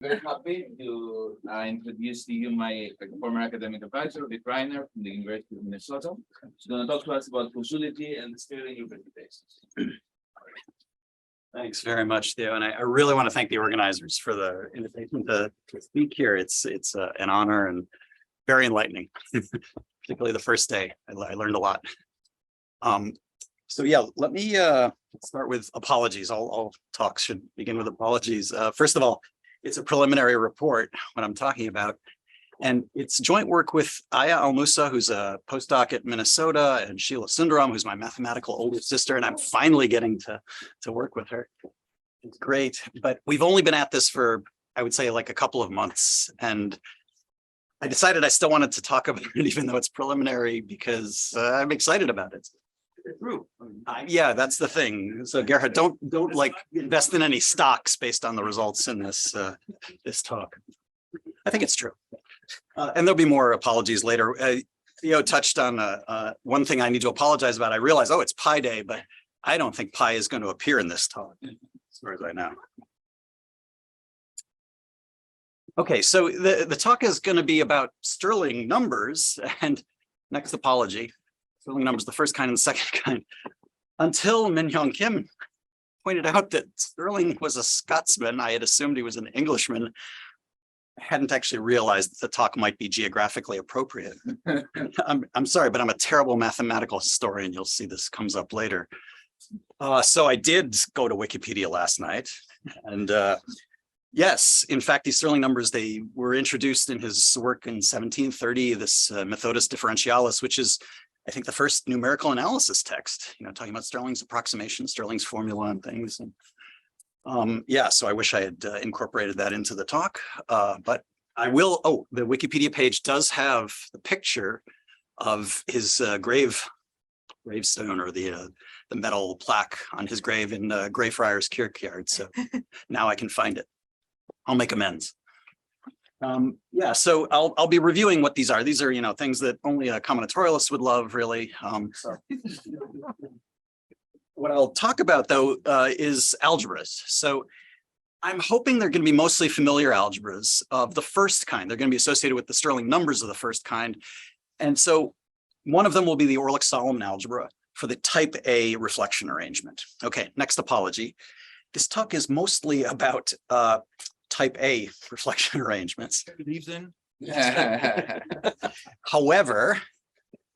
Very happy to introduce to you my former academic advisor, Vic Reiner from the University of Minnesota. He's going to talk to us about Koszulity and Stirling interpretations. Thanks very much, Theo. And I really want to thank the organizers for the invitation to speak here. It's an honor and very enlightening, particularly the first day. I learned a lot. So yeah, let me start with apologies. All talks should begin with apologies. First of all, it's a preliminary report, what I'm talking about. And it's joint work with Aya Al-Musa, who's a postdoc at Minnesota, and Sheila Sundaram, who's my mathematical older sister, and I'm finally getting to work with her. It's great, but we've only been at this for, I would say, like a couple of months. And I decided I still wanted to talk about it, even though it's preliminary, because I'm excited about it. Yeah, that's the thing. So Gerhard, don't like invest in any stocks based on the results in this this talk. I think it's true. And there'll be more apologies later. Theo touched on one thing I need to apologize about. I realize, oh, it's Pi Day, but I don't think pi is going to appear in this talk, as far as I know. Okay, so the talk is going to be about Stirling numbers, and next apology. Stirling numbers, the first kind and the second kind, until Min Hyung Kim pointed out that Stirling was a Scotsman. I had assumed he was an Englishman. I hadn't actually realized that the talk might be geographically appropriate. I'm sorry, but I'm a terrible mathematical historian. You'll see this comes up later. So I did go to Wikipedia last night, and yes, in fact, these Stirling numbers, they were introduced in his work in 1730, this Methodus Differentialis, which is, I think, the first numerical analysis text, talking about Stirling's approximation, Stirling's formula and things. And yeah, so I wish I had incorporated that into the talk, but I will. Oh, the Wikipedia page does have the picture of his gravestone, or the metal plaque on his grave in Greyfriars Kirkyard. So now I can find it. I'll make amends. Yeah, so I'll be reviewing what these are. These are, things that only a combinatorialist would love, really. So what I'll talk about, though, is algebras. So I'm hoping they're going to be mostly familiar algebras of the first kind. They're going to be associated with the Stirling numbers of the first kind. And so one of them will be the Orlick-Solomon algebra for the type A reflection arrangement. Okay, next apology. This talk is mostly about type A reflection arrangements. However,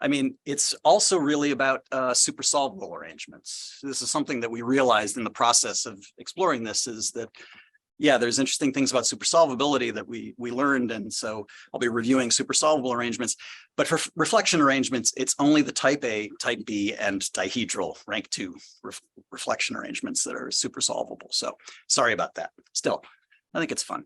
I mean, it's also really about supersolvable arrangements. This is something that we realized in the process of exploring this, is that, yeah, there's interesting things about supersolvability that we learned. And so I'll be reviewing supersolvable arrangements. But for reflection arrangements, it's only the type A, type B, and dihedral rank 2 reflection arrangements that are supersolvable. So sorry about that. Still, I think it's fun.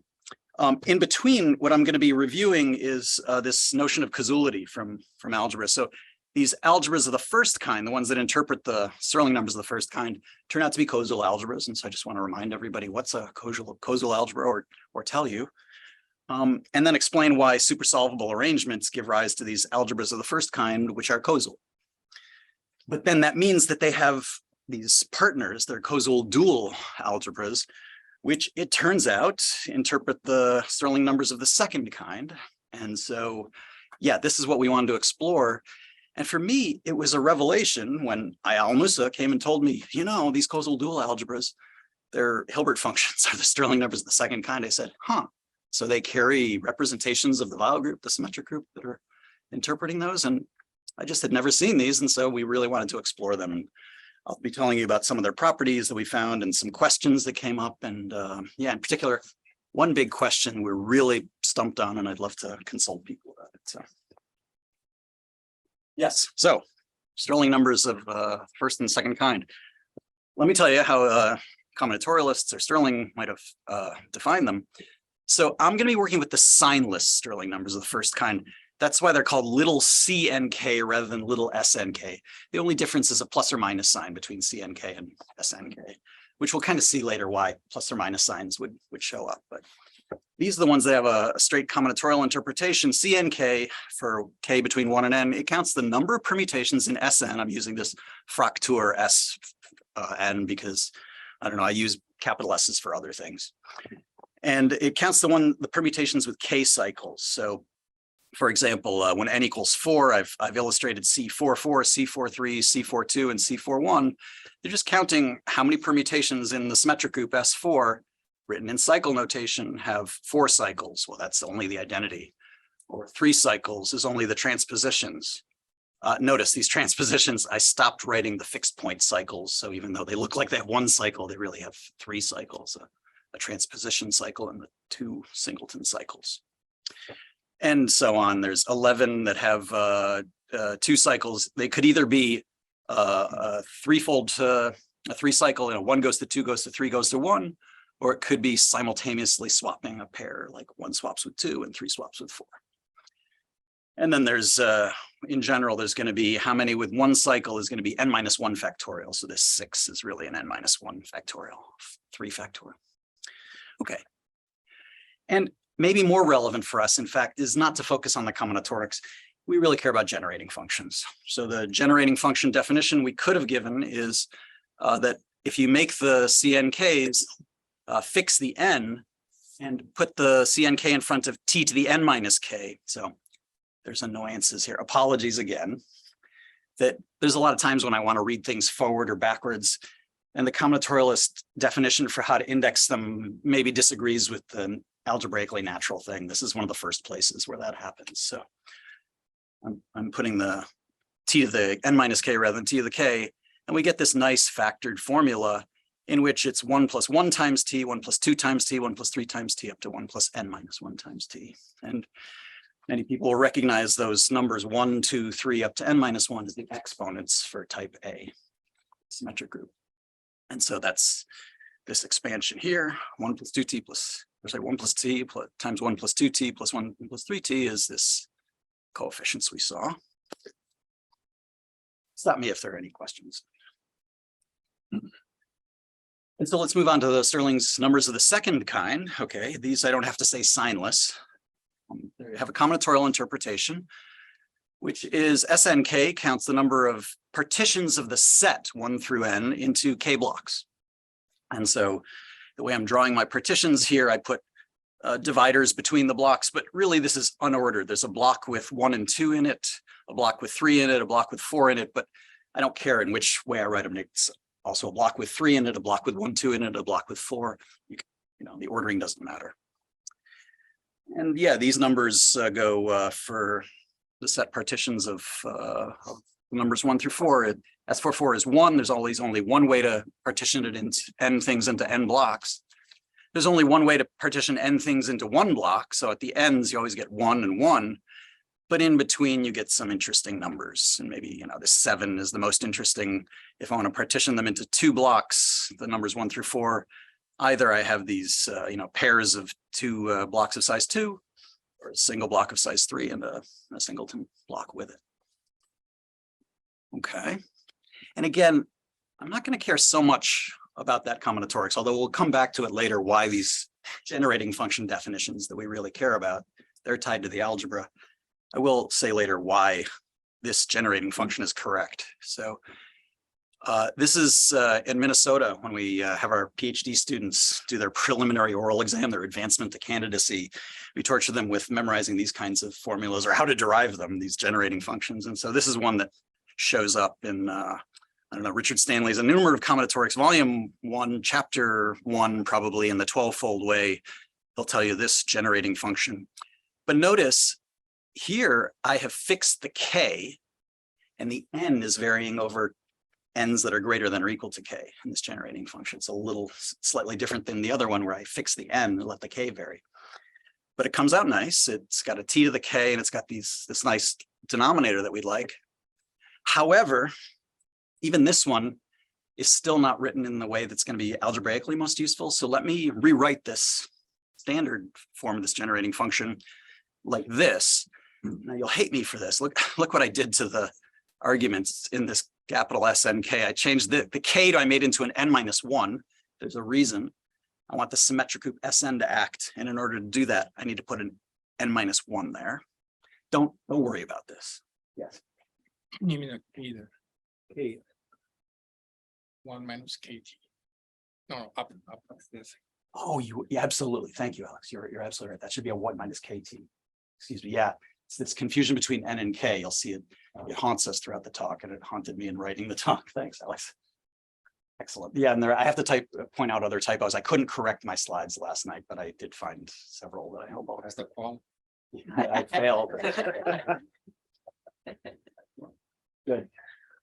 In between, what I'm going to be reviewing is this notion of causality from algebra. So these algebras of the first kind, the ones that interpret the Stirling numbers of the first kind, turn out to be causal algebras. And so I just want to remind everybody what's a causal algebra, or tell you, and then explain why supersolvable arrangements give rise to these algebras of the first kind, which are causal. But then that means that they have these partners, they're causal dual algebras, which it turns out interpret the Stirling numbers of the second kind. And so, yeah, this is what we wanted to explore. And for me, it was a revelation when Aya Al-Musa came and told me, these causal dual algebras, their Hilbert functions are the Stirling numbers of the second kind. I said, huh, so they carry representations of the Weyl group, the symmetric group, that are interpreting those. And I just had never seen these. And so we really wanted to explore them. And I'll be telling you about some of their properties that we found and some questions that came up. And yeah, in particular, one big question we're really stumped on, and I'd love to consult people about it. So yes, so Stirling numbers of first and second kind. Let me tell you how combinatorialists or Stirling might have defined them. So I'm going to be working with the signless Stirling numbers of the first kind. That's why they're called little CNK rather than little SNK. The only difference is a plus or minus sign between CNK and SNK, which we'll kind of see later why plus or minus signs would show up. But these are the ones that have a straight combinatorial interpretation. CNK for K between 1 and n, it counts the number of permutations in Sn. I'm using this Fraktur S n because, I don't know, I use capital S's for other things. And it counts the permutations with K cycles. So for example, when n equals 4, I've illustrated C44, C43, C42, and C41. They're just counting how many permutations in the symmetric group S4 written in cycle notation have 4 cycles. Well, that's only the identity. Or 3 cycles is only the transpositions. Notice these transpositions, I stopped writing the fixed point cycles. So even though they look like they have 1 cycle, they really have 3 cycles, a transposition cycle and the 2 singleton cycles. And so on. There's 11 that have 2 cycles. They could either be a threefold, a 3 cycle, and 1 goes to 2 goes to 3 goes to 1, or it could be simultaneously swapping a pair, like 1 swaps with 2 and 3 swaps with 4. And then there's, in general, there's going to be how many with 1 cycle is going to be n minus 1 factorial. So this 6 is really an n minus 1 factorial, 3 factorial. Okay. And maybe more relevant for us, in fact, is not to focus on the combinatorics. We really care about generating functions. So the generating function definition we could have given is that if you make the CNKs fix the n and put the CNK in front of t to the n minus k. So there's annoyances here. Apologies again. That there's a lot of times when I want to read things forward or backwards, and the combinatorialist definition for how to index them maybe disagrees with the algebraically natural thing. This is one of the first places where that happens. So I'm putting the t to the n minus k rather than t to the k, and we get this nice factored formula in which it's 1 plus 1 times t, 1 plus 2 times t, 1 plus 3 times t, up to 1 plus n minus 1 times t. And many people will recognize those numbers 1, 2, 3, up to n minus 1 as the exponents for type A symmetric group. And so that's this expansion here, 1 plus 2t plus, or sorry, 1 plus t plus, times 1 plus 2t plus 1 plus 3t is this coefficients we saw. Stop me if there are any questions. And so let's move on to the Stirling's numbers of the second kind. Okay, these I don't have to say signless. They have a combinatorial interpretation, which is SNK counts the number of partitions of the set 1 through n into k blocks. And so the way I'm drawing my partitions here, I put dividers between the blocks, but really this is unordered. There's a block with 1 and 2 in it, a block with 3 in it, a block with 4 in it, but I don't care in which way I write them. It's also a block with 3 in it, a block with 1, 2 in it, a block with 4. You know, the ordering doesn't matter. And yeah, these numbers go for the set partitions of numbers 1 through 4. S44 is 1. There's always only one way to partition it into n things into n blocks. There's only one way to partition n things into 1 block. So at the ends, you always get 1 and 1. But in between, you get some interesting numbers. And maybe, you know, this 7 is the most interesting. If I want to partition them into 2 blocks, the numbers 1 through 4, either I have these, you know, pairs of 2 blocks of size 2, or a single block of size 3 and a singleton block with it. Okay. And again, I'm not going to care so much about that combinatorics, although we'll come back to it later, why these generating function definitions that we really care about, they're tied to the algebra. I will say later why this generating function is correct. So this is in Minnesota when we have our PhD students do their preliminary oral exam, their advancement to candidacy. We torture them with memorizing these kinds of formulas or how to derive them, these generating functions. And so this is one that shows up in, I don't know, Richard Stanley's Enumerative Combinatorics, Volume 1, Chapter 1, probably in the 12-fold way. They'll tell you this generating function. But notice here I have fixed the k, and the n is varying over n's that are greater than or equal to k in this generating function. It's a little slightly different than the other one where I fix the n and let the k vary. But it comes out nice. It's got a t to the k, and it's got this nice denominator that we'd like. However, even this one is still not written in the way that's going to be algebraically most useful. So let me rewrite this standard form of this generating function like this. Now you'll hate me for this. Look what I did to the arguments in this capital SNK. I changed the k I made into an n minus 1. There's a reason. I want the symmetric group Sn to act. And in order to do that, I need to put an n minus 1 there. Don't worry about this. Yes. You mean a k there? K. 1 minus kt. No, up this. Oh, yeah, absolutely. Thank you, Alex. You're absolutely right. That should be a 1 minus KT. Excuse me. Yeah, it's this confusion between N and K. You'll see it. It haunts us throughout the talk, and it haunted me in writing the talk. Thanks, Alex. Excellent. Yeah, and I have to point out other typos. I couldn't correct my slides last night, but I did find several that I hope I'll. That's the qual. I failed. Good.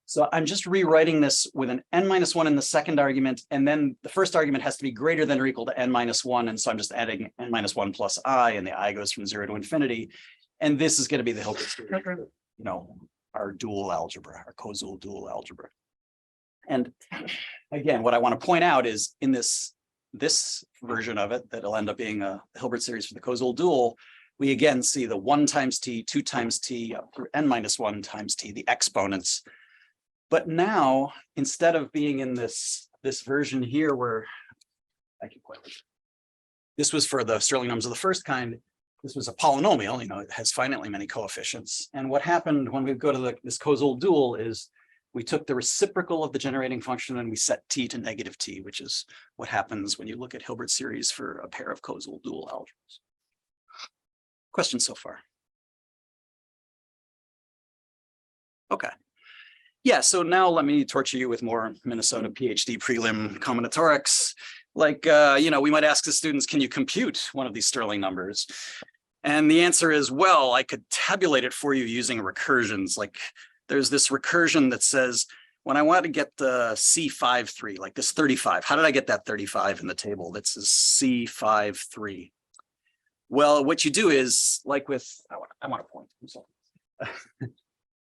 So I'm just rewriting this with an n-1 in the second argument, and then the first argument has to be greater than or equal to n-1, and so I'm just adding n-1 plus I, and the I goes from 0 to infinity. And this is going to be the Hilbert series, our dual algebra, our Koszul dual algebra. And again, what I want to point out is in this version of it, that'll end up being a Hilbert series for the Koszul dual, we again see the 1 times t, 2 times t, up through n-1 times t, the exponents. But now, instead of being in this version here where I can quite this was for the Stirling numbers of the first kind, this was a polynomial, it has finitely many coefficients. And what happened when we go to this Koszul dual is we took the reciprocal of the generating function and we set t to negative t, which is what happens when you look at Hilbert series for a pair of Koszul dual algebras. Questions so far? Okay. Yeah, so now let me torture you with more Minnesota PhD prelim combinatorics. Like, we might ask the students, can you compute one of these Stirling numbers? And the answer is, well, I could tabulate it for you using recursions. Like there's this recursion that says, when I want to get the C53, like this 35, how did I get that 35 in the table? That's C53. Well, what you do is like with, I want to point.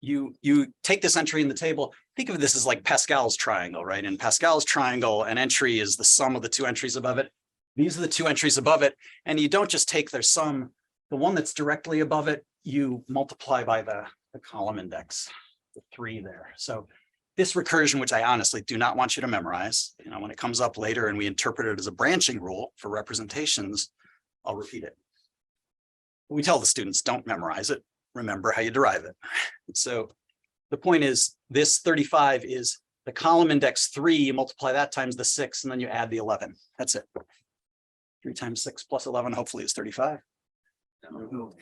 You take this entry in the table, think of this as like Pascal's triangle, right? In Pascal's triangle, an entry is the sum of the 2 entries above it. These are the 2 entries above it. And you don't just take their sum, the one that's directly above it, you multiply by the column index, the 3 there. So this recursion, which I honestly do not want you to memorize, when it comes up later and we interpret it as a branching rule for representations, I'll repeat it. We tell the students, don't memorize it. Remember how you derive it. So the point is this 35 is the column index 3, you multiply that times the 6, and then you add the 11. That's it. 3 times 6 plus 11 hopefully is 35. No.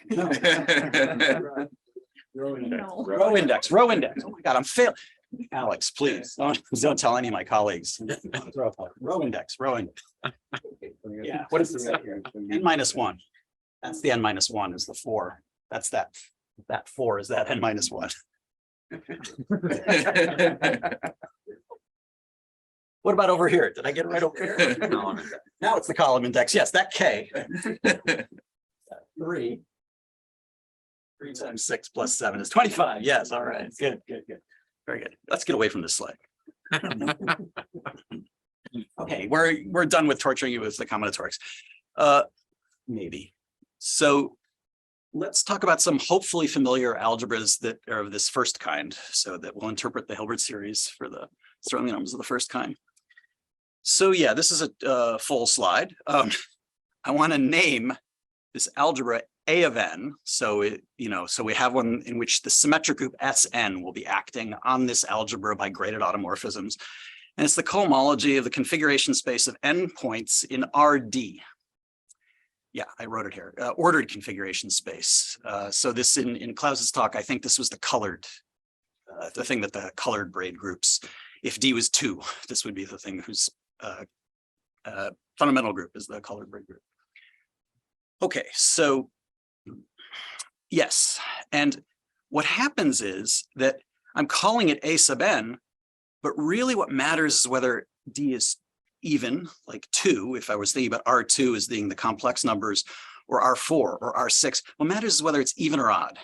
Row index. Oh my God, I'm failing. Alex, please don't tell any of my colleagues. Row index. Yeah, what is this here? n-1. That's the n-1 is the 4. That's that 4 is that n-1. What about over here? Did I get it right over here? No. Now it's the column index. Yes, that K. 3 times 6 plus 7 is 25. Yes, all right. Good. Very good. Let's get away from this slide. Okay, we're done with torturing you with the combinatorics. Maybe. So let's talk about some hopefully familiar algebras that are of this first kind, so that we'll interpret the Hilbert series for the Stirling numbers of the first kind. So yeah, this is a full slide. I want to name this algebra A of n. So so we have one in which the symmetric group Sn will be acting on this algebra by graded automorphisms, and it's the cohomology of the configuration space of n points in Rd. Yeah, I wrote it here. Ordered configuration space. So this in Klaus's talk, I think this was the colored, the thing that the colored braid groups. If D was 2, this would be the thing whose fundamental group is the colored braid group. Okay, so yes, and what happens is that I'm calling it A sub n, but really what matters is whether D is even, like 2, if I was thinking about R2 as being the complex numbers, or R4 or R6, what matters is whether it's even or odd.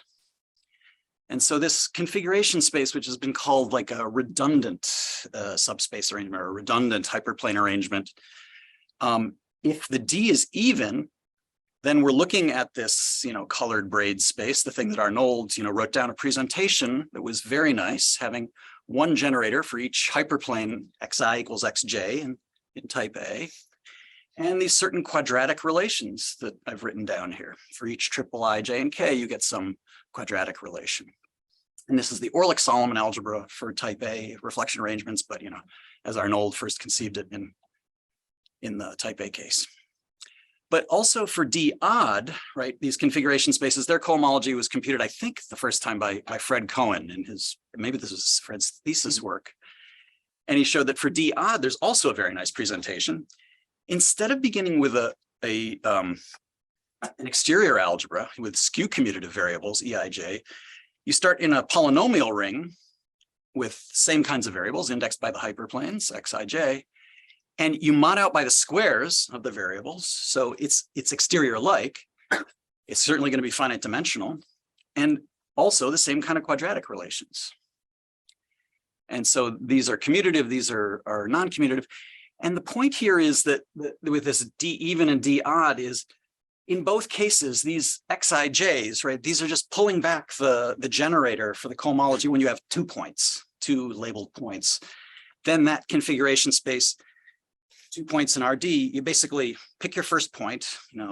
And so this configuration space, which has been called like a redundant subspace arrangement or a redundant hyperplane arrangement, if the D is even, then we're looking at this, colored braid space, the thing that Arnold, wrote down a presentation that was very nice, having one generator for each hyperplane xi equals xj in type A, and these certain quadratic relations that I've written down here. For each triple I, j, and k, you get some quadratic relation. And this is the Orlick-Solomon algebra for type A reflection arrangements, but as Arnold first conceived it in in the type A case. But also for D odd, right, these configuration spaces, their cohomology was computed, I think, the first time by Fred Cohen in his, maybe this was Fred's thesis work. And he showed that for D odd, there's also a very nice presentation. Instead of beginning with an exterior algebra with skew commutative variables, EIJ, you start in a polynomial ring with same kinds of variables indexed by the hyperplanes, Xij, and you mod out by the squares of the variables. So it's exterior-like. It's certainly going to be finite dimensional, and also the same kind of quadratic relations. And so these are commutative, these are non-commutative. And the point here is that with this D even and D odd is, in both cases, these Xij's, right, these are just pulling back the generator for the cohomology when you have 2 points, 2 labeled points. Then that configuration space, 2 points in RD, you basically pick your first point,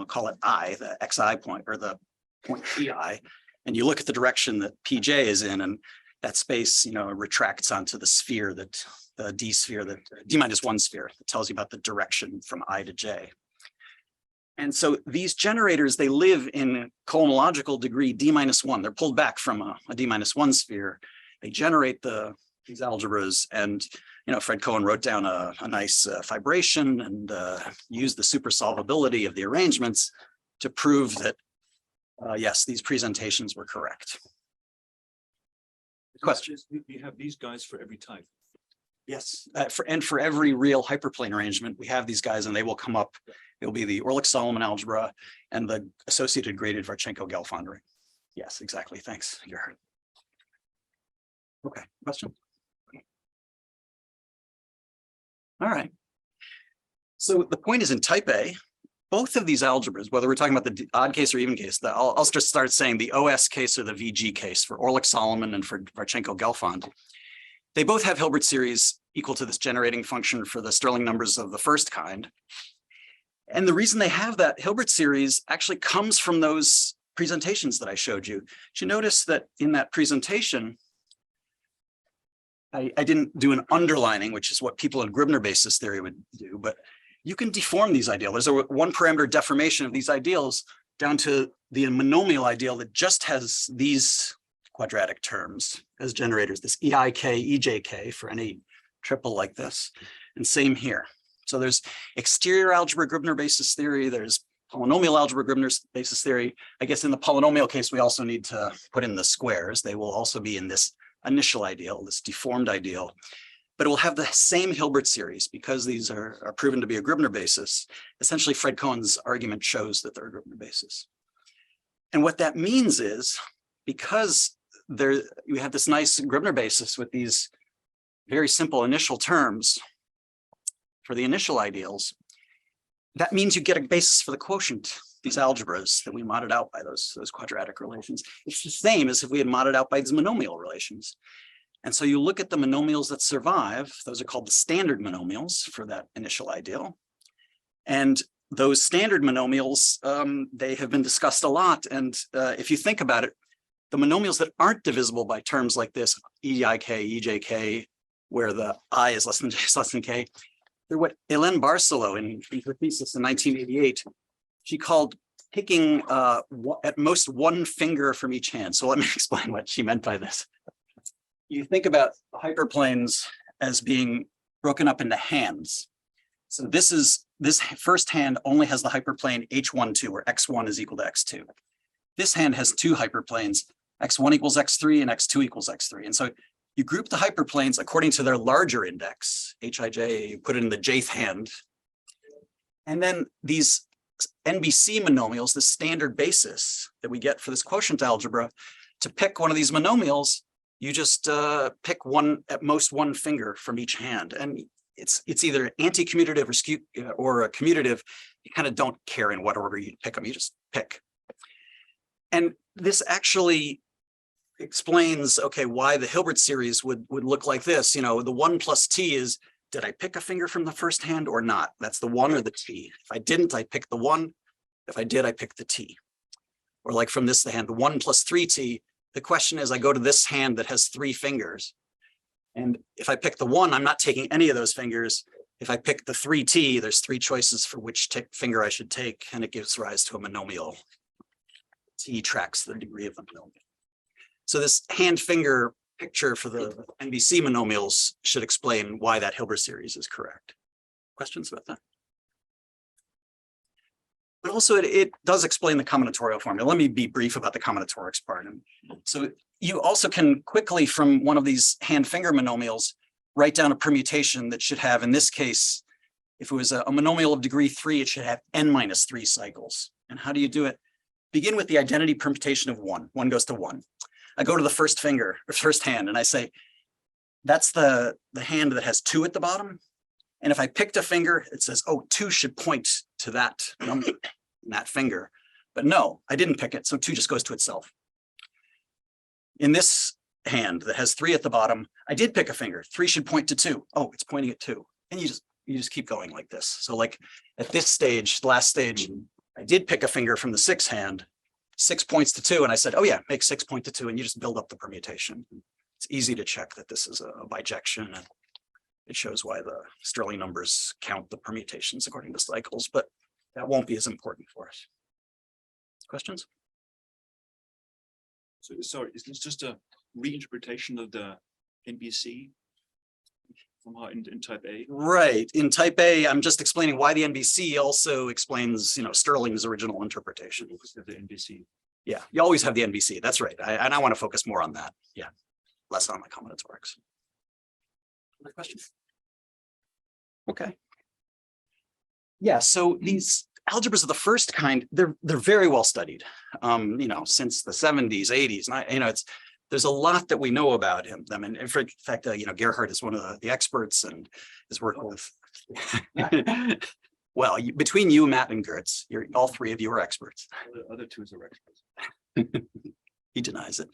call it I, the Xi point, or the point Pi, and you look at the direction that Pj is in, and that space, retracts onto the sphere that, the D sphere, that D-1 sphere, that tells you about the direction from I to J. And so these generators, they live in cohomological degree D-1. They're pulled back from a D-1 sphere. They generate these algebras, and Fred Cohen wrote down a nice fibration and used the super solvability of the arrangements to prove that, yes, these presentations were correct. Questions? You have these guys for every type. Yes, for every real hyperplane arrangement, we have these guys, and they will come up. It'll be the Orlick-Solomon algebra and the associated graded Varchenko-Gelfand ring. Yes, exactly. Thanks, Gerhard. Okay, question? All right. So the point is, in type A, both of these algebras, whether we're talking about the odd case or even case, I'll just start saying the OS case or the VG case for Orlick-Solomon and for Varchenko-Gelfand, they both have Hilbert series equal to this generating function for the Stirling numbers of the first kind. And the reason they have that Hilbert series actually comes from those presentations that I showed you. Did you notice that in that presentation, I didn't do an underlining, which is what people in Gribner basis theory would do, but you can deform these ideals. There's a one parameter deformation of these ideals down to the monomial ideal that just has these quadratic terms as generators, this EIK, EJK for any triple like this, and same here. So there's exterior algebra Gribner basis theory, there's polynomial algebra Gribner basis theory. I guess in the polynomial case, we also need to put in the squares. They will also be in this initial ideal, this deformed ideal, but it will have the same Hilbert series because these are proven to be a Gribner basis. Essentially, Fred Cohen's argument shows that they're a Gribner basis. And what that means is, because you have this nice Gribner basis with these very simple initial terms for the initial ideals, that means you get a basis for the quotient, these algebras that we modded out by those quadratic relations. It's the same as if we had modded out by these monomial relations. And so you look at the monomials that survive, those are called the standard monomials for that initial ideal. And those standard monomials, they have been discussed a lot. And if you think about it, the monomials that aren't divisible by terms like this, EIK, EJK, where the I is less than J is less than K, they're what Hélène Barcelot in her thesis in 1988, she called picking at most one finger from each hand. So let me explain what she meant by this. You think about hyperplanes as being broken up into hands. So this first hand only has the hyperplane H12, where X1 is equal to X2. This hand has two hyperplanes, X1 equals X3 and X2 equals X3. And so you group the hyperplanes according to their larger index, Hij, you put it in the jth hand. And then these NBC monomials, the standard basis that we get for this quotient algebra, to pick one of these monomials, you just pick at most one finger from each hand. And it's either anti-commutative or commutative. You kind of don't care in what order you pick them, you just pick. And this actually explains, okay, why the Hilbert series would look like this. The 1 plus t is, did I pick a finger from the first hand or not? That's the 1 or the t. If I didn't, I picked the 1. If I did, I picked the t. Or like from this, the hand, the 1 plus 3t. The question is, I go to this hand that has 3 fingers. And if I pick the 1, I'm not taking any of those fingers. If I pick the 3t, there's 3 choices for which finger I should take, and it gives rise to a monomial. T tracks the degree of the monomial. So this hand finger picture for the NBC monomials should explain why that Hilbert series is correct. Questions about that? But also it does explain the combinatorial formula. Let me be brief about the combinatorics part. So you also can quickly, from one of these hand finger monomials, write down a permutation that should have, in this case, if it was a monomial of degree 3, it should have n-3 cycles. And how do you do it? Begin with the identity permutation of 1. 1 goes to 1. I go to the first finger, or first hand, and I say, that's the hand that has 2 at the bottom. And if I picked a finger, it says, oh, 2 should point to that number in that finger. But no, I didn't pick it, so 2 just goes to itself. In this hand that has 3 at the bottom, I did pick a finger. 3 should point to 2. Oh, it's pointing at 2. And you just keep going like this. So like at this stage, the last stage, I did pick a finger from the 6 hand. 6 points to 2, and I said, oh yeah, make 6 point to 2, and you just build up the permutation. It's easy to check that this is a bijection, and it shows why the Stirling numbers count the permutations according to cycles, but that won't be as important for us. Questions? So sorry, is this just a reinterpretation of the NBC somehow in type A? Right. In type A, I'm just explaining why the NBC also explains, Stirling's original interpretation. Of the NBC. Yeah, you always have the NBC. That's right. And I want to focus more on that. Yeah, less on the combinatorics. Other questions? Okay. Yeah, so these algebras of the first kind, they're very well studied. Since the 70s, 80s, there's a lot that we know about them. And in fact, Gerhard is one of the experts and is working with. Well, between you, Matt, and Gertz, all 3 of you are experts. The other 2 are experts. He denies it.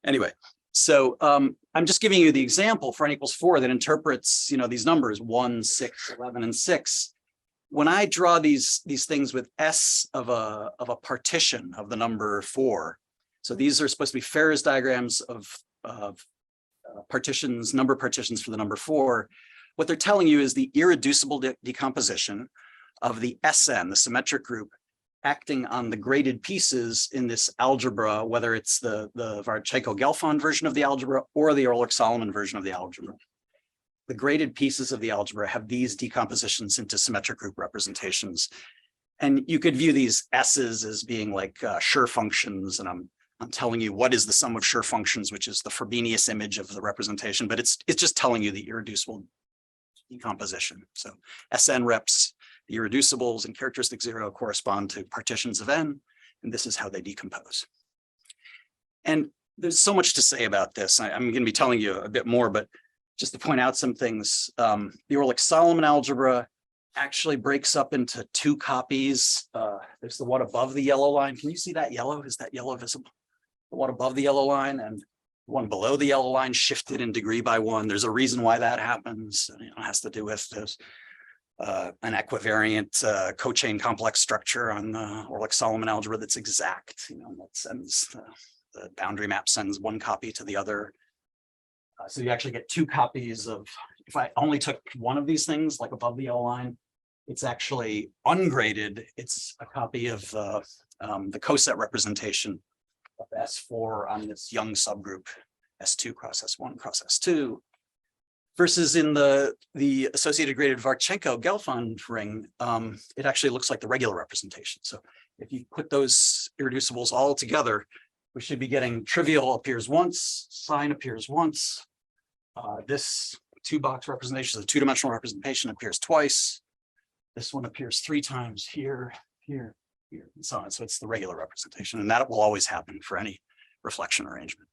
Anyway, so I'm just giving you the example for n equals 4 that interprets, these numbers 1, 6, 11, and 6. When I draw these things with S of a partition of the number 4, so these are supposed to be Ferris diagrams of partitions, number partitions for the number 4. What they're telling you is the irreducible decomposition of the SN, the symmetric group, acting on the graded pieces in this algebra, whether it's the Varchenko-Gelfand version of the algebra or the Ehrlich-Solomon version of the algebra. The graded pieces of the algebra have these decompositions into symmetric group representations. And you could view these S's as being like Schur functions, and I'm telling you what is the sum of Schur functions, which is the Frobenius image of the representation, but it's just telling you the irreducible decomposition. So SN reps, the irreducibles and characteristic 0 correspond to partitions of N, and this is how they decompose. And there's so much to say about this. I'm going to be telling you a bit more, but just to point out some things, the Ehrlich-Solomon algebra actually breaks up into 2 copies. There's the one above the yellow line. Can you see that yellow? Is that yellow visible? The one above the yellow line and one below the yellow line shifted in degree by 1. There's a reason why that happens. It has to do with this, an equivariant cochain complex structure on the Ehrlich-Solomon algebra that's exact. That sends the boundary map sends 1 copy to the other. So you actually get 2 copies of, if I only took one of these things, like above the yellow line, it's actually ungraded. It's a copy of the coset representation of S4 on this Young subgroup, S2 cross S1 cross S2, versus in the associated graded Varchenko-Gelfand ring, it actually looks like the regular representation. So if you put those irreducibles all together, we should be getting trivial appears once, sine appears once. This 2-box representation, the 2-dimensional representation, appears twice. This one appears 3 times here, here, here, and so on. So it's the regular representation, and that will always happen for any reflection arrangement.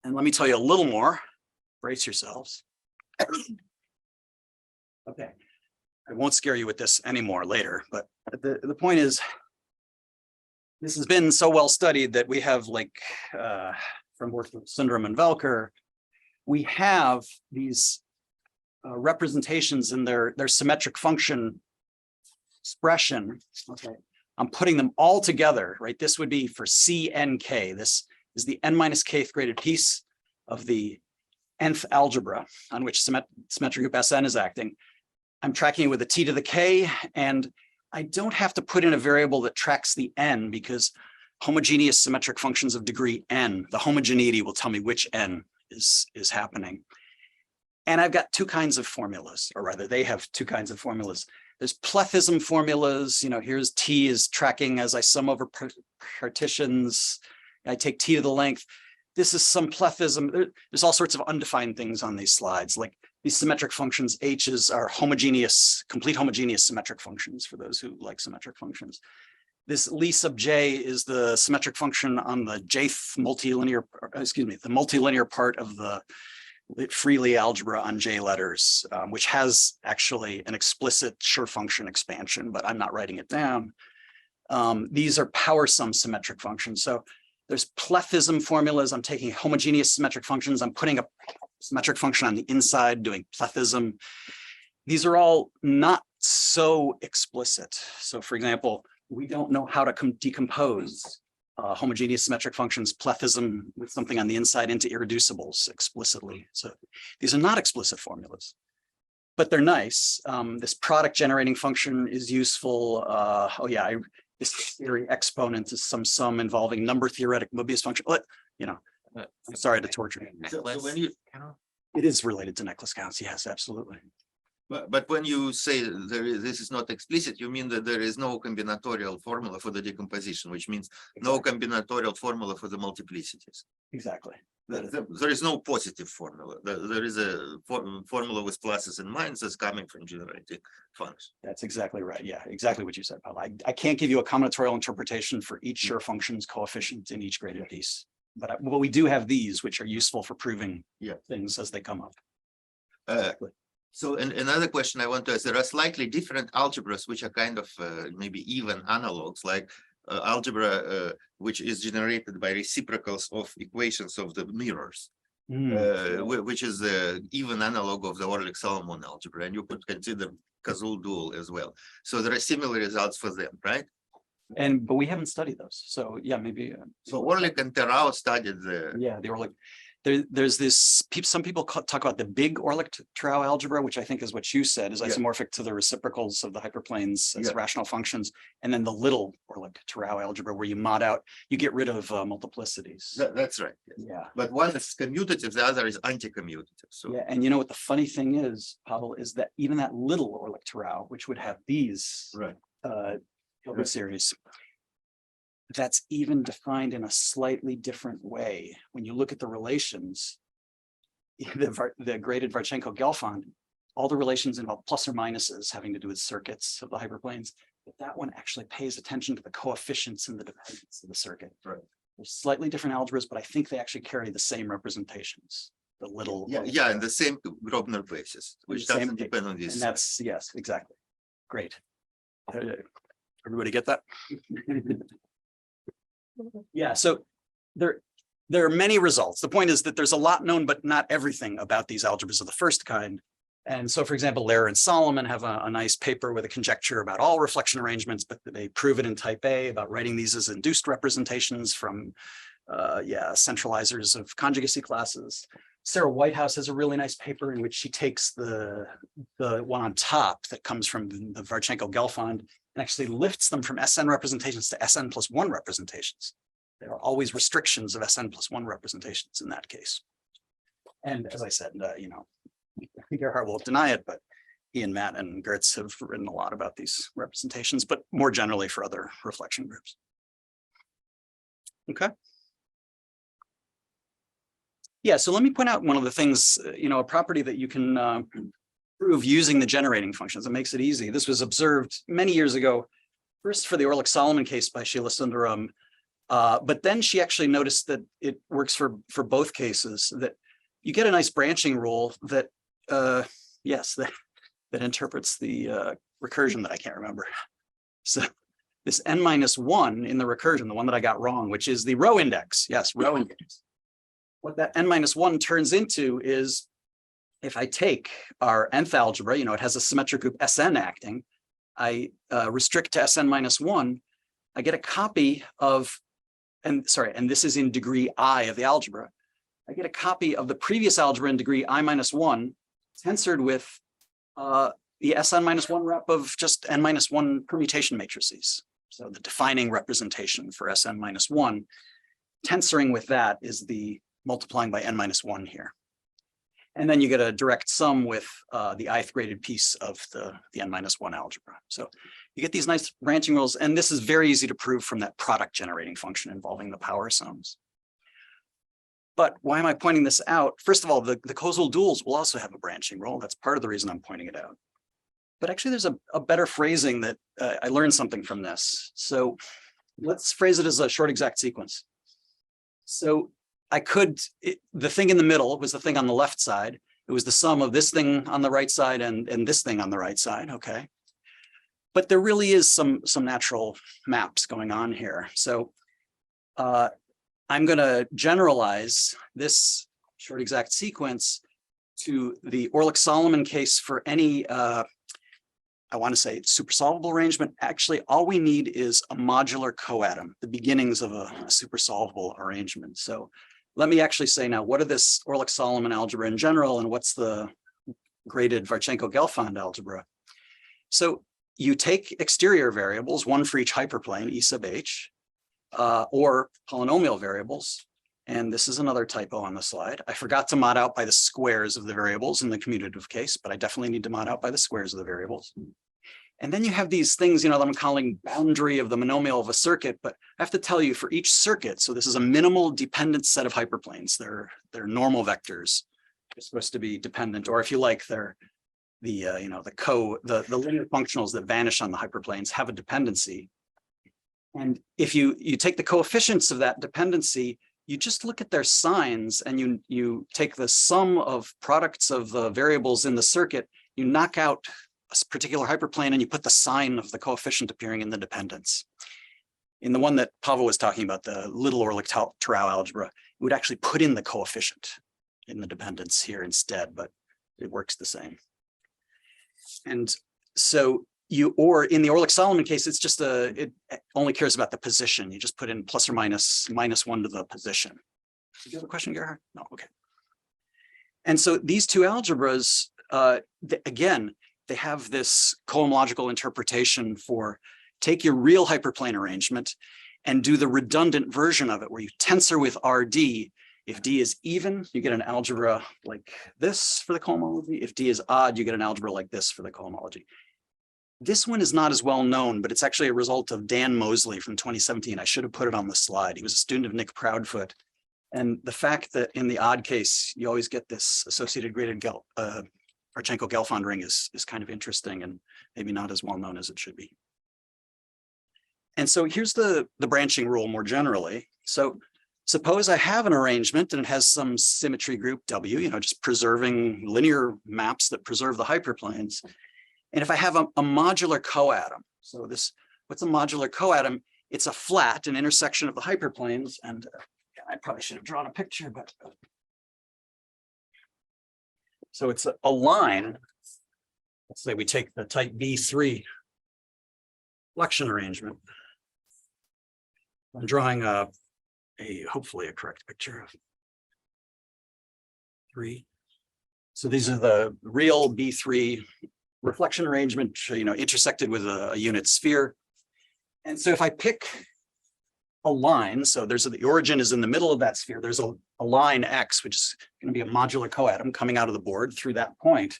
And let me tell you a little more. Brace yourselves. Okay, I won't scare you with this anymore later, but the point is, this has been so well studied that we have, from working with Sundram and Velker, we have these representations in their symmetric function expression. Okay, I'm putting them all together, right? This would be for CNK. This is the n-kth graded piece of the nth algebra on which symmetric group Sn is acting. I'm tracking it with a t to the k, and I don't have to put in a variable that tracks the n because homogeneous symmetric functions of degree n, the homogeneity will tell me which n is happening. And I've got two kinds of formulas, or rather they have two kinds of formulas. There's plethism formulas, here's t is tracking as I sum over partitions. I take t to the length. This is some plethism. There's all sorts of undefined things on these slides, like these symmetric functions, h's are homogeneous, complete homogeneous symmetric functions for those who like symmetric functions. This Lie sub j is the symmetric function on the jth multilinear, the multilinear part of the free Lie algebra on j letters, which has actually an explicit sure function expansion, but I'm not writing it down. These are power sum symmetric functions. So there's plethism formulas. I'm taking homogeneous symmetric functions. I'm putting a symmetric function on the inside, doing plethism. These are all not so explicit. So for example, we don't know how to decompose homogeneous symmetric functions, plethism with something on the inside into irreducibles explicitly. So these are not explicit formulas, but they're nice. This product generating function is useful. This theory exponent is some sum involving number theoretic Mobius function. I'm sorry to torture you. So when you, It is related to necklace counts. Yes, absolutely. but when you say this is not explicit, you mean that there is no combinatorial formula for the decomposition, which means no combinatorial formula for the multiplicities. Exactly. There is no positive formula. There is a formula with pluses and minuses coming from generating functions. That's exactly right. Yeah, exactly what you said, Paul. I can't give you a combinatorial interpretation for each sure function's coefficient in each graded piece. But we do have these, which are useful for proving things as they come up. So another question I want to ask, there are slightly different algebras, which are kind of maybe even analogs, like algebra, which is generated by reciprocals of equations of the mirrors, which is the even analog of the Orlik-Solomon algebra. And you could consider Koszul dual as well. So there are similar results for them, right? But we haven't studied those. So yeah, maybe. So Orlik and Terao studied the. Yeah, the Orlik. There's this, some people talk about the big Orlik-Terao algebra, which I think is what you said, is isomorphic to the reciprocals of the hyperplanes as rational functions. And then the little Orlik-Terao algebra, where you mod out, you get rid of multiplicities. That's right. Yes. Yeah. But one is commutative, the other is anti-commutative. So yeah, and you know what the funny thing is, Pavel, is that even that little Orlik-Terao, which would have these Hilbert series, that's even defined in a slightly different way. When you look at the relations, the graded Varchenko-Gelfand, all the relations involve plus or minuses having to do with circuits of the hyperplanes, but that one actually pays attention to the coefficients and the dependence of the circuit. Right. They're slightly different algebras, but I think they actually carry the same representations. The little and the same Grobner basis, which doesn't depend on this. And that's yes, exactly. Great. Everybody get that? Yeah, so there are many results. The point is that there's a lot known, but not everything about these algebras of the first kind. And so, for example, Lehrer and Solomon have a nice paper with a conjecture about all reflection arrangements, but they prove it in type A about writing these as induced representations from centralizers of conjugacy classes. Sarah Whitehouse has a really nice paper in which she takes the one on top that comes from the Varchenko-Gelfand and actually lifts them from SN representations to SN plus 1 representations. There are always restrictions of SN plus 1 representations in that case. And as I said, Gerhard won't deny it, but Ian, Matt, and Gertz have written a lot about these representations, but more generally for other reflection groups. Okay. Yeah, so let me point out one of the things, a property that you can prove using the generating functions. It makes it easy. This was observed many years ago, first for the Orlik-Solomon case by Sheila Sundaram, but then she actually noticed that it works for both cases, that you get a nice branching rule that, that interprets the recursion that I can't remember. So this n-1 in the recursion, the one that I got wrong, which is the row index. Yes, row index. What that n-1 turns into is, if I take our nth algebra, it has a symmetric group Sn acting, I restrict to Sn-1, I get a copy of, and this is in degree I of the algebra, I I get a copy of the previous algebra in degree I-1 tensored with the Sn-1 rep of just n-1 permutation matrices. So the defining representation for Sn-1, tensoring with that is the multiplying by n-1 here. And then you get a direct sum with the ith graded piece of the n-1 algebra. So you get these nice branching rules, and this is very easy to prove from that product generating function involving the power sums. But why am I pointing this out? First of all, the Koszul duals will also have a branching rule. That's part of the reason I'm pointing it out. But actually, there's a better phrasing that I learned something from this. So let's phrase it as a short exact sequence. So I could, the thing in the middle was the thing on the left side. It was the sum of this thing on the right side and this thing on the right side, okay? But there really is some natural maps going on here. So I'm gonna generalize this short exact sequence to the Orlick-Solomon case for any, I wanna say supersolvable arrangement. Actually, all we need is a modular coatom, the beginnings of a supersolvable arrangement. So let me actually say now, what are this Orlick-Solomon algebra in general, and what's the graded Varchenko-Gelfand algebra? So you take exterior variables, one for each hyperplane, E sub h, or polynomial variables. And this is another typo on the slide. I forgot to mod out by the squares of the variables in the commutative case, but I definitely need to mod out by the squares of the variables. And then you have these things, that I'm calling boundary of the monomial of a circuit, but I have to tell you for each circuit, so this is a minimal dependent set of hyperplanes. They're normal vectors. They're supposed to be dependent, or if you like, they're the linear functionals that vanish on the hyperplanes have a dependency. And if you take the coefficients of that dependency, you just look at their signs and you take the sum of products of the variables in the circuit, you knock out a particular hyperplane and you put the sign of the coefficient appearing in the dependence. In the one that Pavel was talking about, the little Orlick-Tarau algebra, it would actually put in the coefficient in the dependence here instead, but it works the same. And so or in the Orlick-Solomon case, it's just it only cares about the position. You just put in plus or minus -1 to the position. Do you have a question, Gerhard? No, okay. And so these two algebras, again, they have this cohomological interpretation for take your real hyperplane arrangement and do the redundant version of it where you tensor with RD. If D is even, you get an algebra like this for the cohomology. If D is odd, you get an algebra like this for the cohomology. This one is not as well known, but it's actually a result of Dan Mosley from 2017. I should have put it on the slide. He was a student of Nick Proudfoot. And the fact that in the odd case, you always get this associated graded Varchenko-Gelfand ring is kind of interesting and maybe not as well known as it should be. And so here's the branching rule more generally. So suppose I have an arrangement and it has some symmetry group W, just preserving linear maps that preserve the hyperplanes. And if I have a modular coatom, so what's a modular coatom? It's a flat, an intersection of the hyperplanes. And I probably should have drawn a picture, but. So it's a line. Let's say we take the type B3 flexion arrangement. I'm drawing hopefully a correct picture of 3. So these are the real B3 reflection arrangement, intersected with a unit sphere. And so if I pick a line, so the origin is in the middle of that sphere, there's a line X, which is going to be a modular coatom coming out of the board through that point.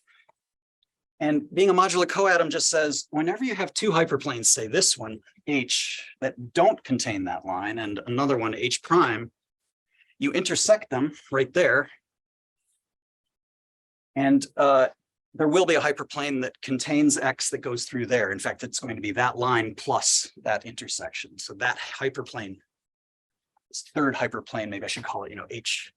And being a modular coatom just says, whenever you have two hyperplanes, say this one, H, that don't contain that line, and another one, H prime, you intersect them right there. And there will be a hyperplane that contains X that goes through there. In fact, it's going to be that line plus that intersection. So that hyperplane, this third hyperplane, maybe I should call it, H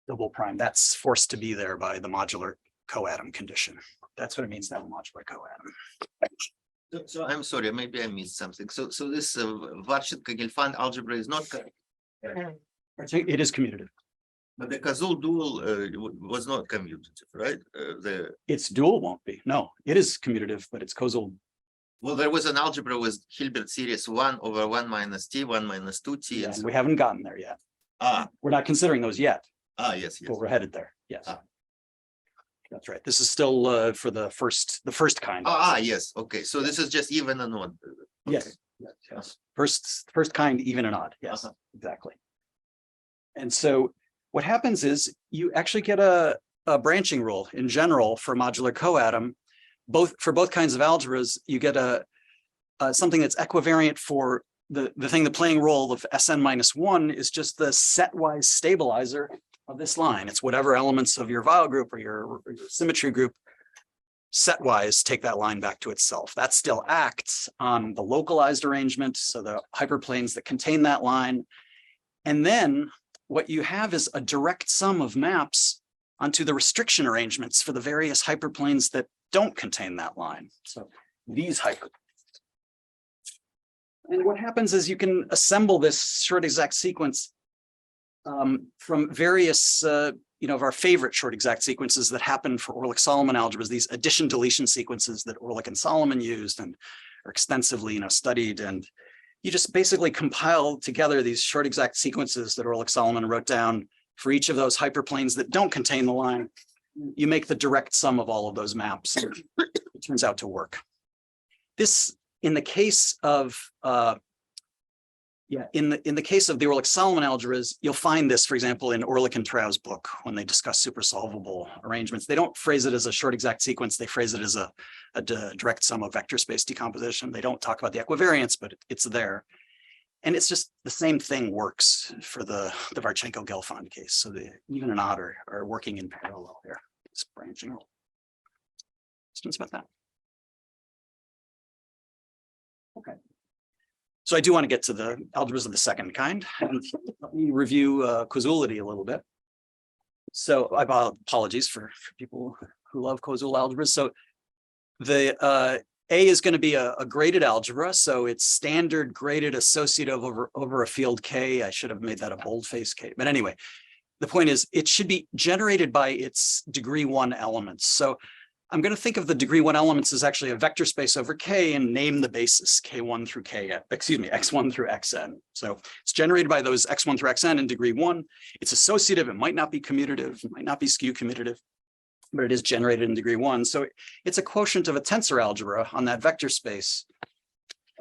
double prime, that's forced to be there by the modular coatom condition. That's what it means to have a modular coatom. So I'm sorry, maybe I missed something. So this Varchenko-Gelfand algebra is not correct. It is commutative. But the Koszul dual was not commutative, right? Its dual won't be. No, it is commutative, but it's Koszul. Well, there was an algebra with Hilbert series 1 over 1 minus t, 1 minus 2t. Yeah, we haven't gotten there yet. Ah, We're not considering those yet. Ah, yes, yes. but we're headed there. Yes. Ah. That's right. This is still for the first kind. Yes. Okay. So this is just even and odd. Yes. Yes. First kind, even and odd. Yes, Uh-huh. exactly. And so what happens is you actually get a branching rule in general for modular coatom. For both kinds of algebras, you get something that's equivariant for the thing. The playing role of Sn minus 1 is just the setwise stabilizer of this line. It's whatever elements of your Weil group or your symmetry group setwise take that line back to itself. That still acts on the localized arrangement, so the hyperplanes that contain that line. And then what you have is a direct sum of maps onto the restriction arrangements for the various hyperplanes that don't contain that line. So these hyperplanes. And what happens is you can assemble this short exact sequence from various, of our favorite short exact sequences that happen for Orlick-Solomon algebras, these addition deletion sequences that Orlick and Solomon used and are extensively, studied. And you just basically compile together these short exact sequences that Orlick-Solomon wrote down for each of those hyperplanes that don't contain the line. You make the direct sum of all of those maps. And it turns out to work. This, in the case of in the case of the Orlick-Solomon algebras, you'll find this, for example, in Orlick and Trau's book when they discuss supersolvable arrangements. They don't phrase it as a short exact sequence. They phrase it as a direct sum of vector space decomposition. They don't talk about the equivariance, but it's there. And it's just the same thing works for the Varchenko-Gelfand case. So the even and odd are working in parallel here. It's branching rule. Questions about that? Okay. So I do want to get to the algebras of the second kind. And let me review Koszulity a little bit. So apologies for people who love Koszul algebras. So the A is going to be a graded algebra. So it's standard graded associative over a field K. I should have made that a boldface K. But anyway, the point is it should be generated by its degree 1 elements. So I'm going to think of the degree 1 elements as actually a vector space over K and name the basis K1 through X1 through Xn. So it's generated by those X1 through Xn in degree 1. It's associative. It might not be commutative. It might not be skew commutative, but it is generated in degree 1. So it's a quotient of a tensor algebra on that vector space.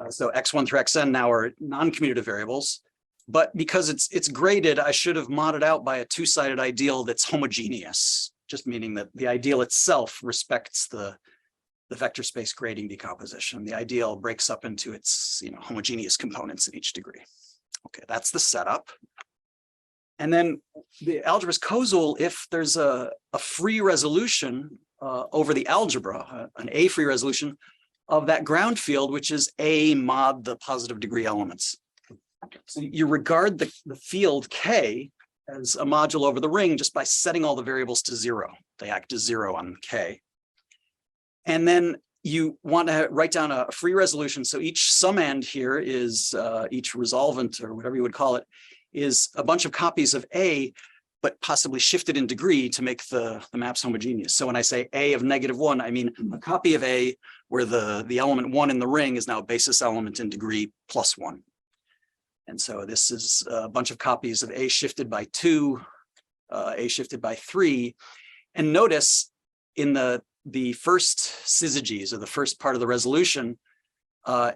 So X1 through Xn now are non-commutative variables. But because it's graded, I should have modded out by a two-sided ideal that's homogeneous. Just meaning that the ideal itself respects the vector space grading decomposition. The ideal breaks up into its homogeneous components in each degree. Okay, that's the setup. And then the algebra is Koszul if there's a free resolution over the algebra, an A free resolution of that ground field, which is A mod the positive degree elements. So you regard the field K as a module over the ring just by setting all the variables to 0. They act as 0 on K. And then you want to write down a free resolution. So each summand here is, each resolvent or whatever you would call it, is a bunch of copies of A, but possibly shifted in degree to make the maps homogeneous. So when I say A of -1, I mean a copy of A where the element 1 in the ring is now a basis element in degree +1. And so this is a bunch of copies of A shifted by 2, A shifted by 3. And notice in the first syzygies, or the first part of the resolution,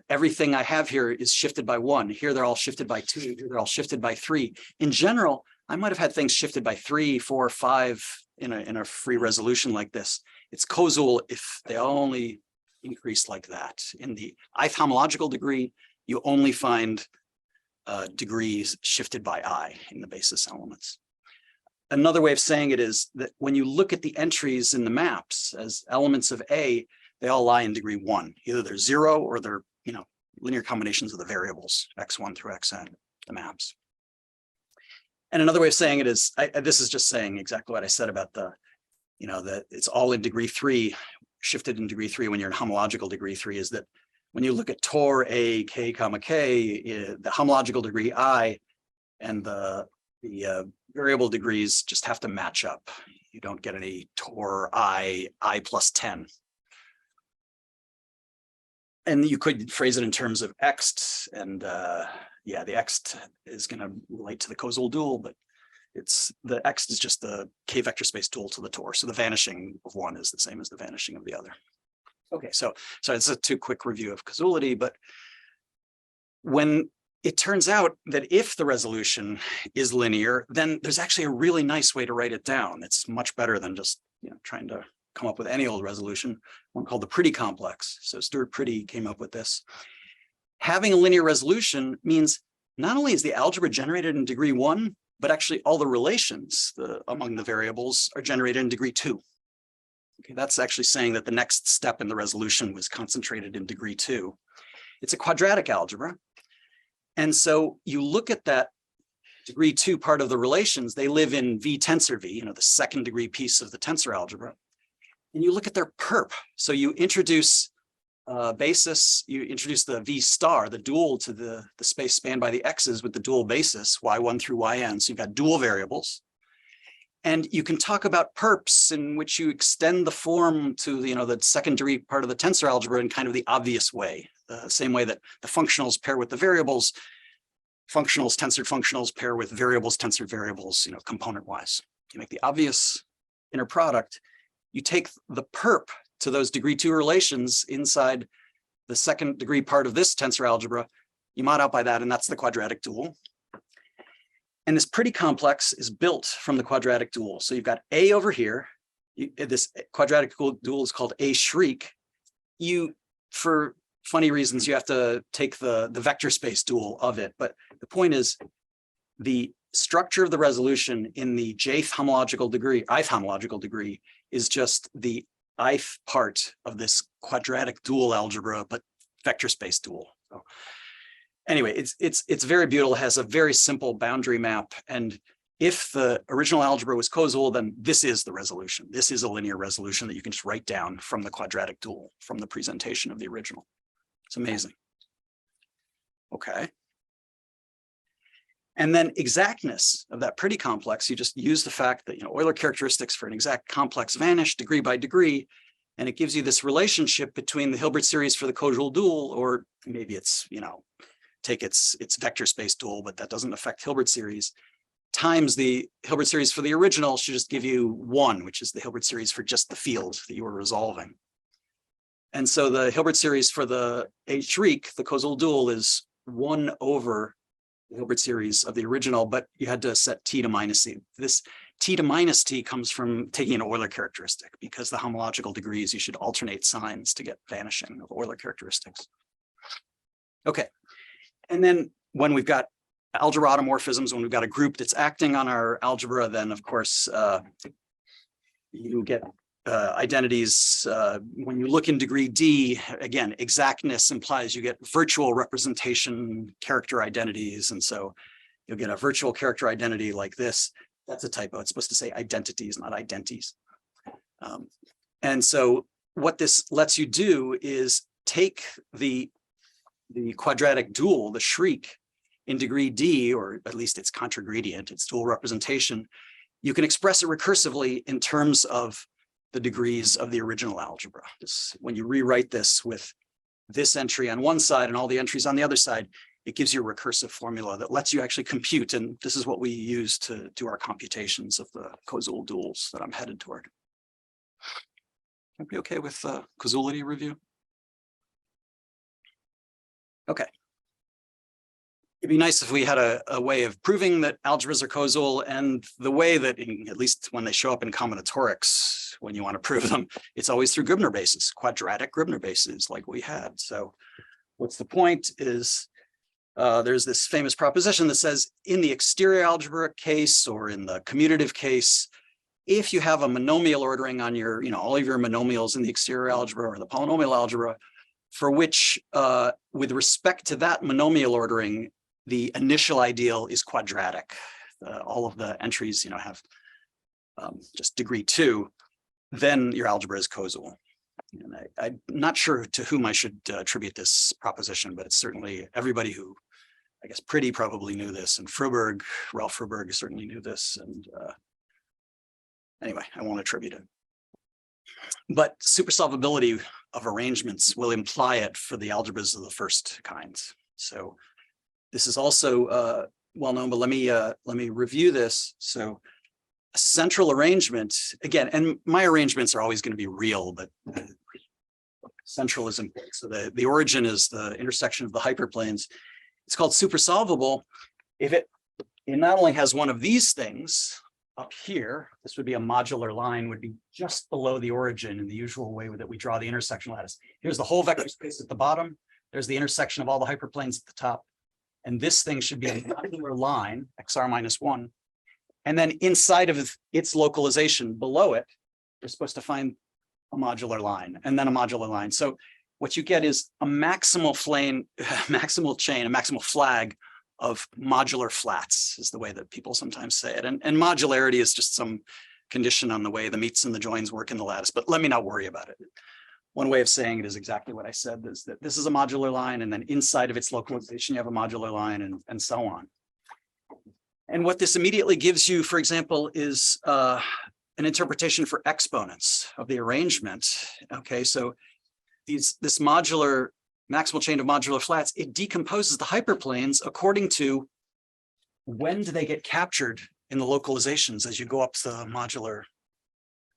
everything I have here is shifted by 1. Here they're all shifted by 2. Here they're all shifted by 3. In general, I might have had things shifted by 3, 4, 5 in a free resolution like this. It's Koszul if they only increase like that. In the ith homological degree, you only find degrees shifted by I in the basis elements. Another way of saying it is that when you look at the entries in the maps as elements of A, they all lie in degree 1. Either they're 0 or they're linear combinations of the variables X1 through Xn, the maps. And another way of saying it is, this is just saying exactly what I said about that it's all in degree 3, shifted in degree 3 when you're in homological degree 3, is that when you look at Tor A, K, comma K, the homological degree I and the variable degrees just have to match up. You don't get any Tor I plus 10. And you could phrase it in terms of X, and the X is going to relate to the Koszul dual, but the X is just the K vector space dual to the Tor. So the vanishing of one is the same as the vanishing of the other. Okay, so it's a too quick review of Koszulity, but when it turns out that if the resolution is linear, then there's actually a really nice way to write it down. It's much better than just trying to come up with any old resolution, one called the Pretty complex. So Stuart Pretty came up with this. Having a linear resolution means not only is the algebra generated in degree 1, but actually all the relations among the variables are generated in degree 2. Okay, that's actually saying that the next step in the resolution was concentrated in degree 2. It's a quadratic algebra. And so you look at that degree 2 part of the relations, they live in V tensor V, the second degree piece of the tensor algebra. And you look at their perp. So you introduce basis, you introduce the V star, the dual to the space spanned by the X's with the dual basis, Y1 through Yn. So you've got dual variables. And you can talk about perps in which you extend the form to the second degree part of the tensor algebra in kind of the obvious way, the same way that the functionals pair with the variables, tensored functionals pair with variables, tensored variables, component-wise. You make the obvious inner product. You take the perp to those degree 2 relations inside the second degree part of this tensor algebra. You mod out by that, and that's the quadratic dual. And this pretty complex is built from the quadratic dual. So you've got A over here. This quadratic dual is called A shriek. For funny reasons, you have to take the vector space dual of it. But the point is, the structure of the resolution in the ith homological degree is just the ith part of this quadratic dual algebra, but vector space dual. So anyway, it's very beautiful. It has a very simple boundary map. And if the original algebra was Koszul, then this is the resolution. This is a linear resolution that you can just write down from the quadratic dual, from the presentation of the original. It's amazing. Okay. And then exactness of that pretty complex, you just use the fact that Euler characteristics for an exact complex vanish degree by degree, and it gives you this relationship between the Hilbert series for the Koszul dual, or maybe it's take its vector space dual, but that doesn't affect Hilbert series, times the Hilbert series for the original should just give you 1, which is the Hilbert series for just the field that you were resolving. And so the Hilbert series for the A shriek, the Koszul dual, is 1 over the Hilbert series of the original, but you had to set t to minus c. This t to minus t comes from taking an Euler characteristic, because the homological degrees, you should alternate signs to get vanishing of Euler characteristics. Okay. And then when we've got algebra automorphisms, when we've got a group that's acting on our algebra, then of course you get identities. When you look in degree D, again, exactness implies you get virtual representation character identities. And so you'll get a virtual character identity like this. That's a typo. It's supposed to say identities, not identities. And so what this lets you do is take the quadratic dual, the shriek, in degree D, or at least its contragradient, its dual representation. You can express it recursively in terms of the degrees of the original algebra. When you rewrite this with this entry on one side and all the entries on the other side, it gives you a recursive formula that lets you actually compute. And this is what we use to do our computations of the Koszul duals that I'm headed toward. I'd be okay with Koszulity review. Okay. It'd be nice if we had a way of proving that algebras are Koszul, and the way that, at least when they show up in combinatorics, when you want to prove them, it's always through Gribner bases, quadratic Gribner bases like we had. So what's the point is there's this famous proposition that says in the exterior algebra case or in the commutative case, if you have a monomial ordering on your, all of your monomials in the exterior algebra or the polynomial algebra, for which with respect to that monomial ordering, the initial ideal is quadratic. All of the entries, have just degree 2, then your algebra is Koszul. And I'm not sure to whom I should attribute this proposition, but it's certainly everybody who, I guess, Pretty probably knew this, and Ralph Fruberg certainly knew this. And anyway, I won't attribute it. But supersolvability of arrangements will imply it for the algebras of the first kinds. So this is also well known, but let me review this. So a central arrangement, again, and my arrangements are always going to be real, but central is important. So the origin is the intersection of the hyperplanes. It's called supersolvable if it not only has one of these things up here, this would be a modular line, would be just below the origin in the usual way that we draw the intersection lattice. Here's the whole vector space at the bottom. There's the intersection of all the hyperplanes at the top. And this thing should be a modular line, xr minus 1. And then inside of its localization below it, you're supposed to find a modular line and then a modular line. So what you get is a maximal chain, a maximal flag of modular flats is the way that people sometimes say it. And modularity is just some condition on the way the meets and the joins work in the lattice, but let me not worry about it. One way of saying it is exactly what I said, is that this is a modular line, and then inside of its localization, you have a modular line, and so on. And what this immediately gives you, for example, is an interpretation for exponents of the arrangement. Okay, so this modular maximal chain of modular flats, it decomposes the hyperplanes according to when do they get captured in the localizations as you go up the modular,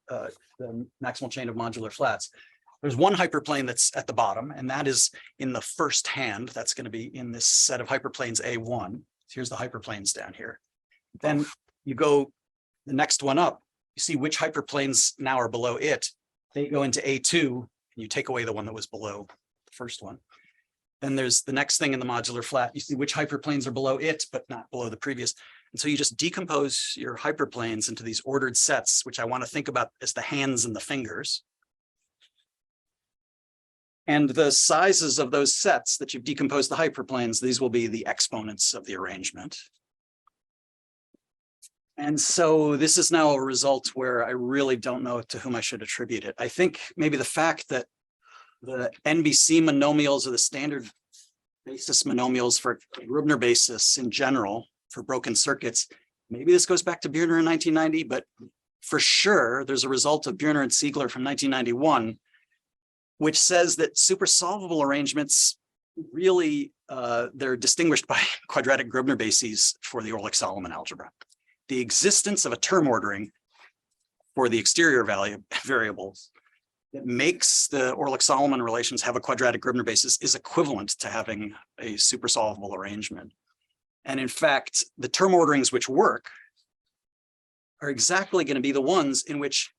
the maximal chain of modular flats. There's one hyperplane that's at the bottom, and that is in the first hand. That's going to be in this set of hyperplanes A1. So here's the hyperplanes down here. Then you go the next one up, you see which hyperplanes now are below it. They go into A2, and you take away the one that was below the first one. Then there's the next thing in the modular flat. You see which hyperplanes are below it, but not below the previous. And so you just decompose your hyperplanes into these ordered sets, which I want to think about as the hands and the fingers. And the sizes of those sets that you've decomposed the hyperplanes, these will be the exponents of the arrangement. And so this is now a result where I really don't know to whom I should attribute it. I think maybe the fact that the NBC monomials are the standard basis monomials for Rubner basis in general for broken circuits. Maybe this goes back to Bürner in 1990, but for sure, there's a result of Bürner and Siegler from 1991, which says that supersolvable arrangements really, they're distinguished by quadratic Grobner bases for the Orlick-Solomon algebra. The existence of a term ordering for the exterior variables that makes the Orlick-Solomon relations have a quadratic Grobner basis is equivalent to having a supersolvable arrangement. And in fact, the term orderings which work are exactly going to be the ones in which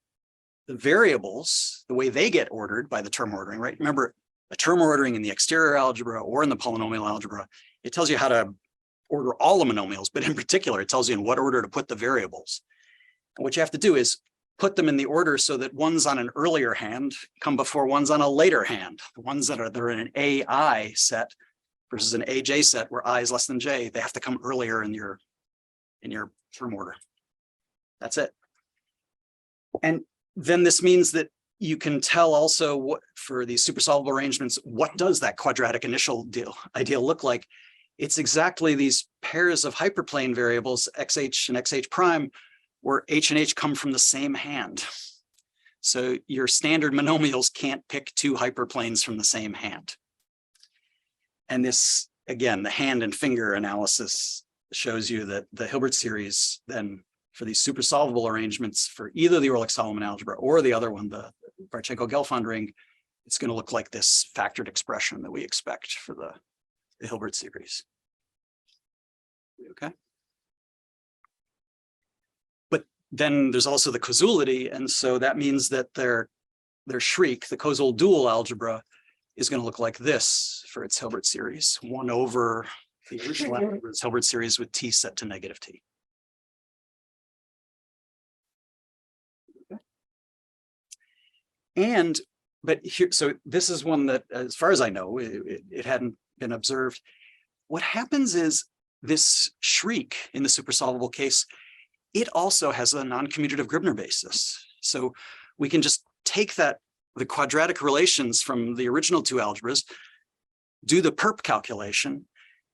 the variables, the way they get ordered by the term ordering, right? Remember, a term ordering in the exterior algebra or in the polynomial algebra, it tells you how to order all the monomials, but in particular, it tells you in what order to put the variables. And what you have to do is put them in the order so that ones on an earlier hand come before ones on a later hand. The ones that are in an AI set versus an AJ set where I is less than J, they have to come earlier in your term order. That's it. And then this means that you can tell also what, for these supersolvable arrangements, what does that quadratic initial ideal look like? It's exactly these pairs of hyperplane variables, XH and XH prime, where H and H come from the same hand. So your standard monomials can't pick two hyperplanes from the same hand. And this, again, the hand and finger analysis shows you that the Hilbert series then for these supersolvable arrangements for either the Orlick-Solomon algebra or the other one, the Barchenko-Gelfand ring, it's going to look like this factored expression that we expect for the Hilbert series. Okay. But then there's also the Koszulity, and so that means that their shriek, the Koszul dual algebra, is going to look like this for its Hilbert series, 1 over the original algebra's Hilbert series with t set to negative t. And, but here, so this is one that, as far as I know, it hadn't been observed. What happens is this shriek in the supersolvable case, it also has a non-commutative Gribner basis. So we can just take the quadratic relations from the original two algebras, do the perp calculation,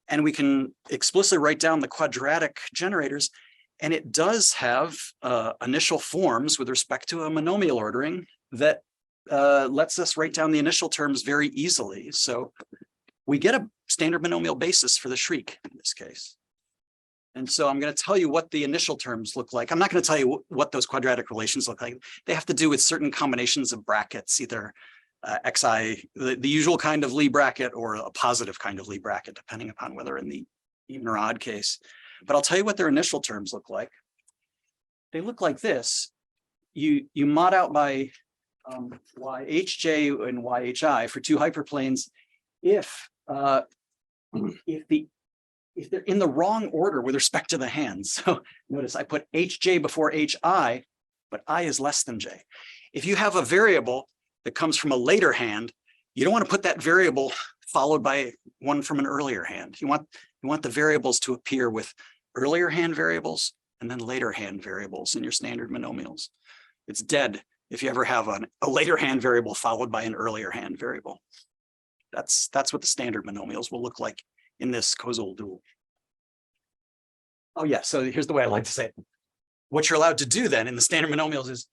and we can explicitly write down the quadratic generators. And it does have initial forms with respect to a monomial ordering that lets us write down the initial terms very easily. So we get a standard monomial basis for the shriek in this case. And so I'm going to tell you what the initial terms look like. I'm not going to tell you what those quadratic relations look like. They have to do with certain combinations of brackets, either xi, the usual kind of Lie bracket, or a positive kind of Lie bracket, depending upon whether in the even or odd case. But I'll tell you what their initial terms look like. They look like this. You mod out by yhj and yhi for two hyperplanes if they're in the wrong order with respect to the hands. So notice I put hj before hi, but I is less than j. If you have a variable that comes from a later hand, you don't want to put that variable followed by one from an earlier hand. You want the variables to appear with earlier hand variables and then later hand variables in your standard monomials. It's dead if you ever have a later hand variable followed by an earlier hand variable. That's what the standard monomials will look like in this Koszul dual. Oh yeah, so here's the way I like to say it. What you're allowed to do then in the standard monomials is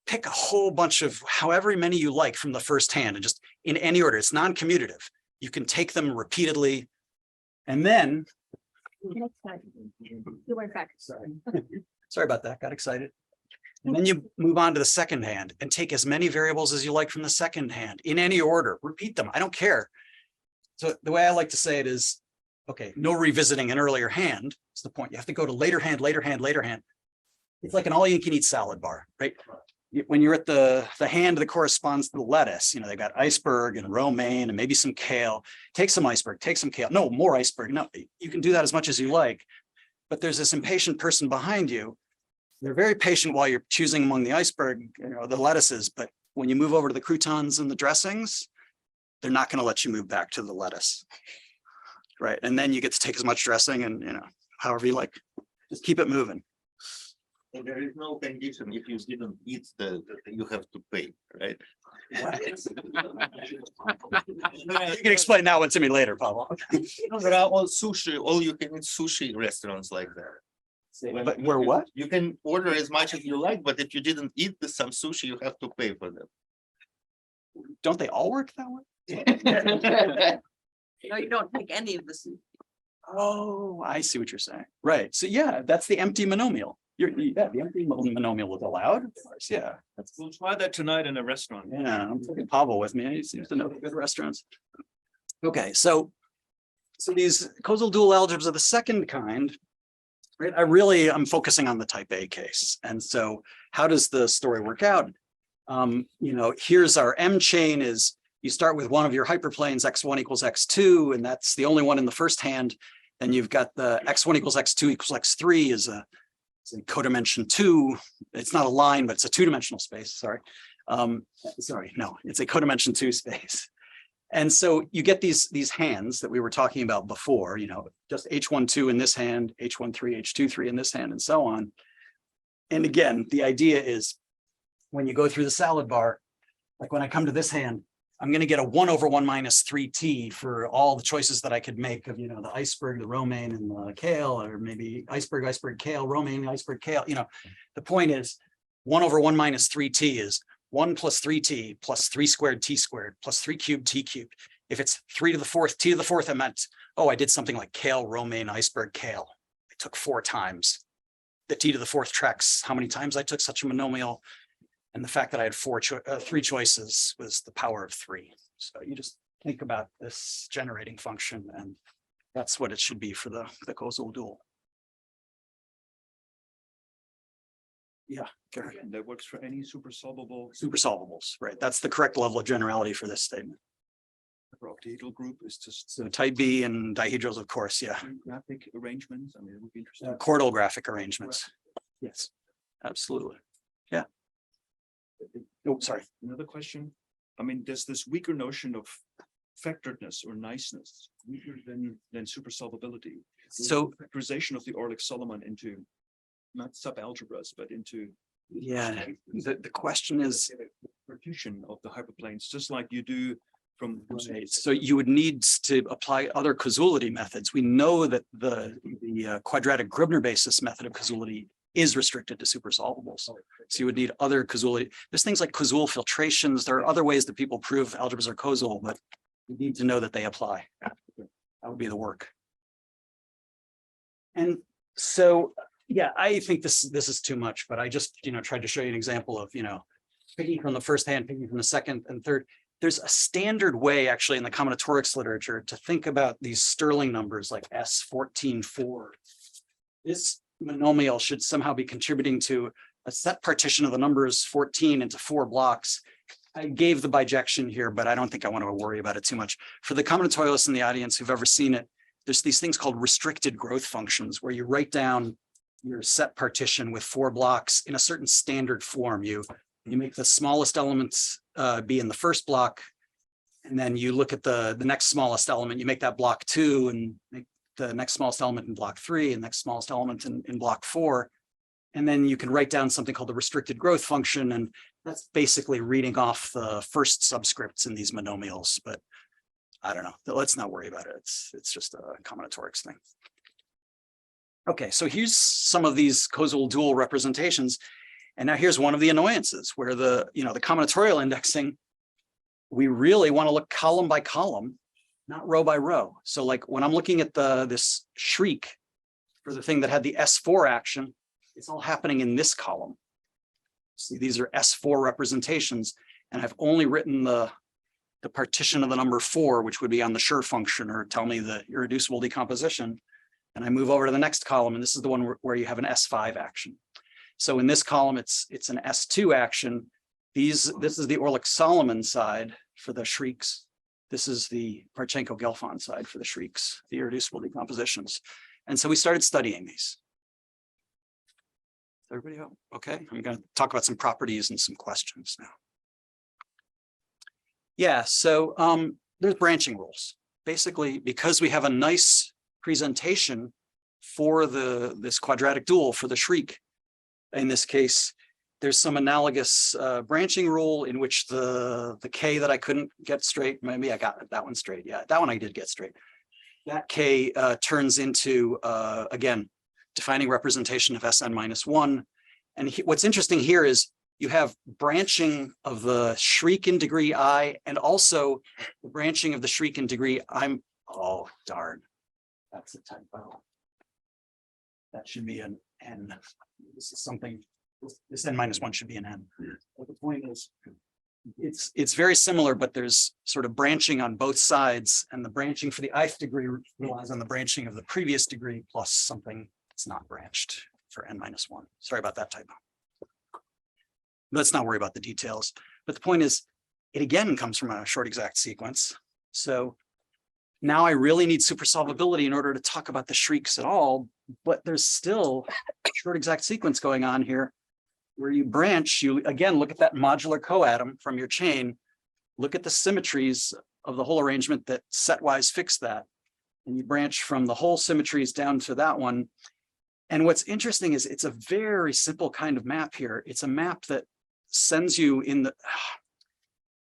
pick a whole bunch of however many you like from the first hand, and just in any order. It's non-commutative. You can take them repeatedly, and then You went back. sorry about that, got excited. And then you move on to the second hand and take as many variables as you like from the second hand in any order. Repeat them. I don't care. So the way I like to say it is, okay, no revisiting an earlier hand. That's the point. You have to go to later hand, later hand, later hand. It's like an all-you-can-eat salad bar, right? When you're at the hand that corresponds to the lettuce, you know, they got iceberg and romaine and maybe some kale. Take some iceberg, take some kale. No, more iceberg. No, you can do that as much as you like. But there's this impatient person behind you. They're very patient while you're choosing among the iceberg, you know, the lettuces. But when you move over to the croutons and the dressings, they're not going to let you move back to the lettuce. Right. And then you get to take as much dressing and, you know, however you like. Just keep it moving. And there is no condition if you didn't eat you have to pay, right? You can explain that one to me later, Pavel. There are all you can eat sushi restaurants like that. But where what? You can order as much as you like, but if you didn't eat some sushi, you have to pay for them. Don't they all work that way? No, you don't take any of this. Oh, I see what you're saying. Right. So yeah, that's the empty monomial. Yeah, the empty monomial is allowed, of course. Yeah. We'll try that tonight in a restaurant. Yeah, I'm taking Pavel with me. He seems to know good restaurants. Okay, so these Koszul dual algebras are the second kind, right? I'm focusing on the type A case. And so how does the story work out? You know, here's our M chain is you start with one of your hyperplanes, x1 equals x2, and that's the only one in the first hand. Then you've got the x1 equals x2 equals x3 is a codimension 2. It's not a line, but it's a two-dimensional space. Sorry. No, it's a codimension 2 space. And so you get these hands that we were talking about before, you know, just h1,2 in this hand, h1,3, h2,3 in this hand, and so on. And again, the idea is when you go through the salad bar, like when I come to this hand, I'm going to get a 1/1 minus 3t for all the choices that I could make of, you know, the iceberg, the romaine, and the kale, or maybe iceberg, kale, romaine, iceberg, kale. You know, the point is 1/1 minus 3t is 1 plus 3t plus 3 squared t squared plus 3 cubed t cubed. If it's 3 to the 4th, t to the 4th, I meant, oh, I did something like kale, romaine, iceberg, kale. It took 4 times. The t to the 4th tracks how many times I took such a monomial. And the fact that I had 3 choices was the power of 3. So you just think about this generating function, and that's what it should be for the Koszul dual. Yeah, Gary. And that works for any super solvable Supersolvables, right? That's the correct level of generality for this statement. octahedral group is just So type B and dihedrals, of course, yeah. graphic arrangements. I mean, it would be interesting. Chordal graphic arrangements. Yes, absolutely. Yeah. Oh, sorry. Another question. I mean, there's this weaker notion of factoredness or niceness, weaker than super solvability. So Factorization of the Orlik-Solomon into not subalgebras, but into yeah, the question is, partition of the hyperplanes, just like you do from. right, so you would need to apply other causalité methods. We know that the quadratic Gribner basis method of causalité is restricted to supersolvables. So you would need other causalité. There's things like Koszul filtrations. There are other ways that people prove algebras are Koszul, but you need to know that they apply. That would be the work. And So, yeah, I think this is too much, but I just, tried to show you an example of, picking from the first hand, picking from the second and third. There's a standard way actually in the combinatorics literature to think about these Stirling numbers like S14,4. This monomial should somehow be contributing to a set partition of the numbers 14 into 4 blocks. I gave the bijection here, but I don't think I want to worry about it too much. For the combinatorialists in the audience who've ever seen it, there's these things called restricted growth functions where you write down your set partition with 4 blocks in a certain standard form. You make the smallest elements be in the first block, and then you look at the next smallest element, you make that block 2 and make the next smallest element in block 3 and next smallest element in block 4. And then you can write down something called the restricted growth function. And that's basically reading off the first subscripts in these monomials, but I don't know. Let's not worry about it. It's just a combinatorics thing. Okay, so here's some of these causal dual representations. And now here's one of the annoyances where the combinatorial indexing, we really want to look column by column, not row by row. So like when I'm looking at this shriek for the thing that had the S4 action, it's all happening in this column. See, these are S4 representations, and I've only written the partition of the number 4, which would be on the Schur function or tell me the irreducible decomposition. And I move over to the next column, and this is the one where you have an S5 action. So in this column, it's an S2 action. This is the Orlick-Solomon side for the shrieks. This is the Parchenko-Gelfand side for the shrieks, the irreducible decompositions. And so we started studying these. Everybody okay? I'm going to talk about some properties and some questions now. Yeah, so there's branching rules. Basically, because we have a nice presentation for this quadratic dual for the shriek, in this case, there's some analogous branching rule in which the K that I couldn't get straight, maybe I got that one straight. Yeah, that one I did get straight. That K turns into, again, defining representation of Sn minus 1. And what's interesting here is you have branching of the shriek in degree I, and also the branching of the shriek in degree I'm, oh, darn, that's a typo. That should be an N. This is something, this N minus 1 should be an N. But the point is, it's very similar, but there's sort of branching on both sides, and the branching for the ith degree relies on the branching of the previous degree plus something that's not branched for N minus 1. Sorry about that typo. Let's not worry about the details. But the point is, it again comes from a short exact sequence. So now I really need supersolvability in order to talk about the shrieks at all, but there's still a short exact sequence going on here where you branch, you again look at that modular coatom from your chain, look at the symmetries of the whole arrangement that setwise fix that, and you branch from the whole symmetries down to that one. And what's interesting is it's a very simple kind of map here. It's a map that sends you in the,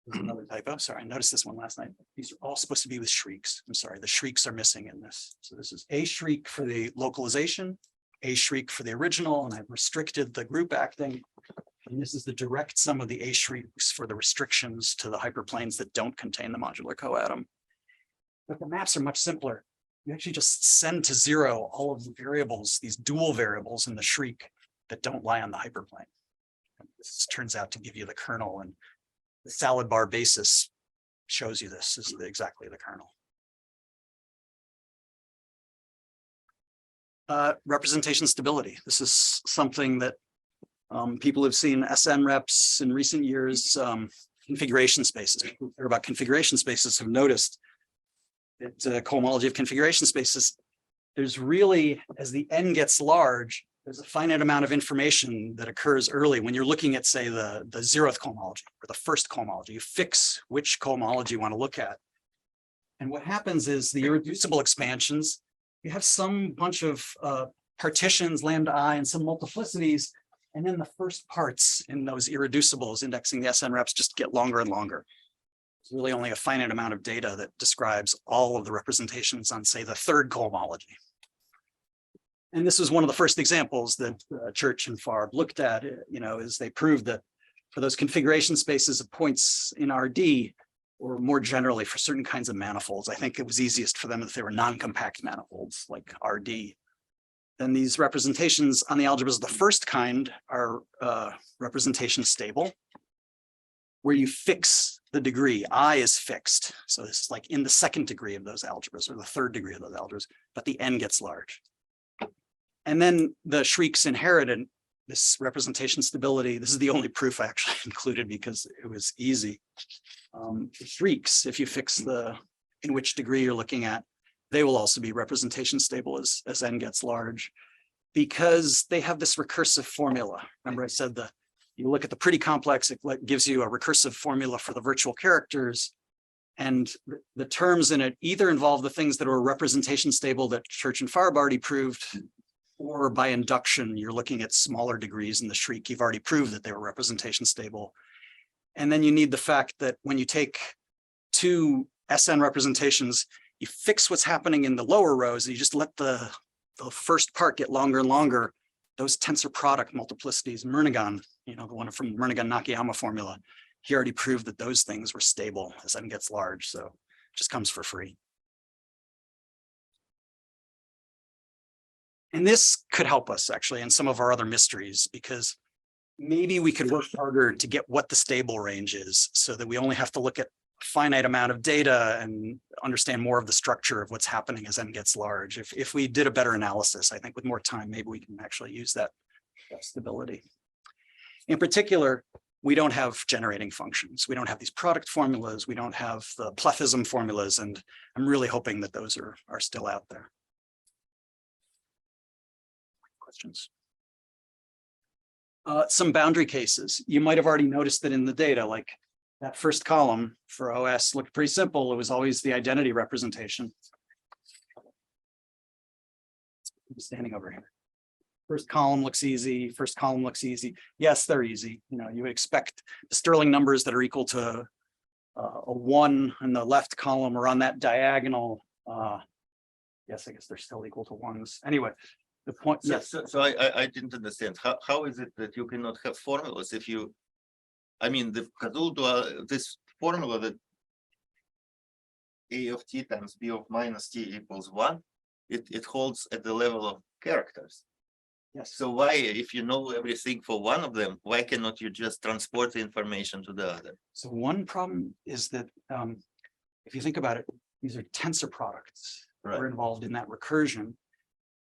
there's another typo, sorry, I noticed this one last night. These are all supposed to be with shrieks. I'm sorry, the shrieks are missing in this. So this is a shriek for the localization, a shriek for the original, and I've restricted the group acting. And this is the direct sum of the a shrieks for the restrictions to the hyperplanes that don't contain the modular coatom. But the maps are much simpler. You actually just send to 0 all of the variables, these dual variables in the shriek that don't lie on the hyperplane. And this turns out to give you the kernel, and the salad bar basis shows you this is exactly the kernel. Representation stability. This is something that people who've seen SN reps in recent years, configuration spaces. People who care about configuration spaces have noticed that cohomology of configuration spaces, there's really, as the N gets large, there's a finite amount of information that occurs early when you're looking at, say, the 0th cohomology or the first cohomology. You fix which cohomology you want to look at. And what happens is the irreducible expansions, you have some bunch of partitions, lambda I, and some multiplicities, and then the first parts in those irreducibles indexing the SN reps just get longer and longer. It's really only a finite amount of data that describes all of the representations on, say, the 3rd cohomology. And this was one of the first examples that Church and Farb looked at, as they proved that for those configuration spaces of points in RD, or more generally for certain kinds of manifolds, I think it was easiest for them if they were non-compact manifolds like RD, then these representations on the algebras of the first kind are representation stable, where you fix the degree. I is fixed. So this is like in the second degree of those algebras or the third degree of those algebras, but the n gets large. And then the shrieks inherited this representation stability. This is the only proof I actually included because it was easy. Shrieks, if you fix the in which degree you're looking at, they will also be representation stable as n gets large, because they have this recursive formula. Remember I said you look at the pretty complex, it gives you a recursive formula for the virtual characters. And the terms in it either involve the things that are representation stable that Church and Farb already proved, or by induction, you're looking at smaller degrees in the shriek. You've already proved that they were representation stable. And then you need the fact that when you take two SN representations, you fix what's happening in the lower rows, and you just let the first part get longer and longer. Those tensor product multiplicities, Murnaghan, the one from Murnaghan-Nakayama formula, he already proved that those things were stable as n gets large, so it just comes for free. And this could help us actually in some of our other mysteries, because maybe we could work harder to get what the stable range is so that we only have to look at a finite amount of data and understand more of the structure of what's happening as n gets large. If we did a better analysis, I think with more time, maybe we can actually use that stability. In particular, we don't have generating functions. We don't have these product formulas. We don't have the plethism formulas. And I'm really hoping that those are still out there. Questions? Some boundary cases. You might have already noticed that in the data, like that first column for OS looked pretty simple. It was always the identity representation. I'm standing over here. First column looks easy. First column looks easy. Yes, they're easy. You would expect the Stirling numbers that are equal to a 1 in the left column or on that diagonal. Yes, I guess they're still equal to 1s. Anyway, the point. Yes. So I didn't understand. How is it that you cannot have formulas if you? I mean, the Koszulity, this formula that A of t times B of minus t equals 1, it holds at the level of characters. Yes. So why, if you know everything for one of them, why cannot you just transport the information to the other? So one problem is that if you think about it, these are tensor products that are involved in that recursion.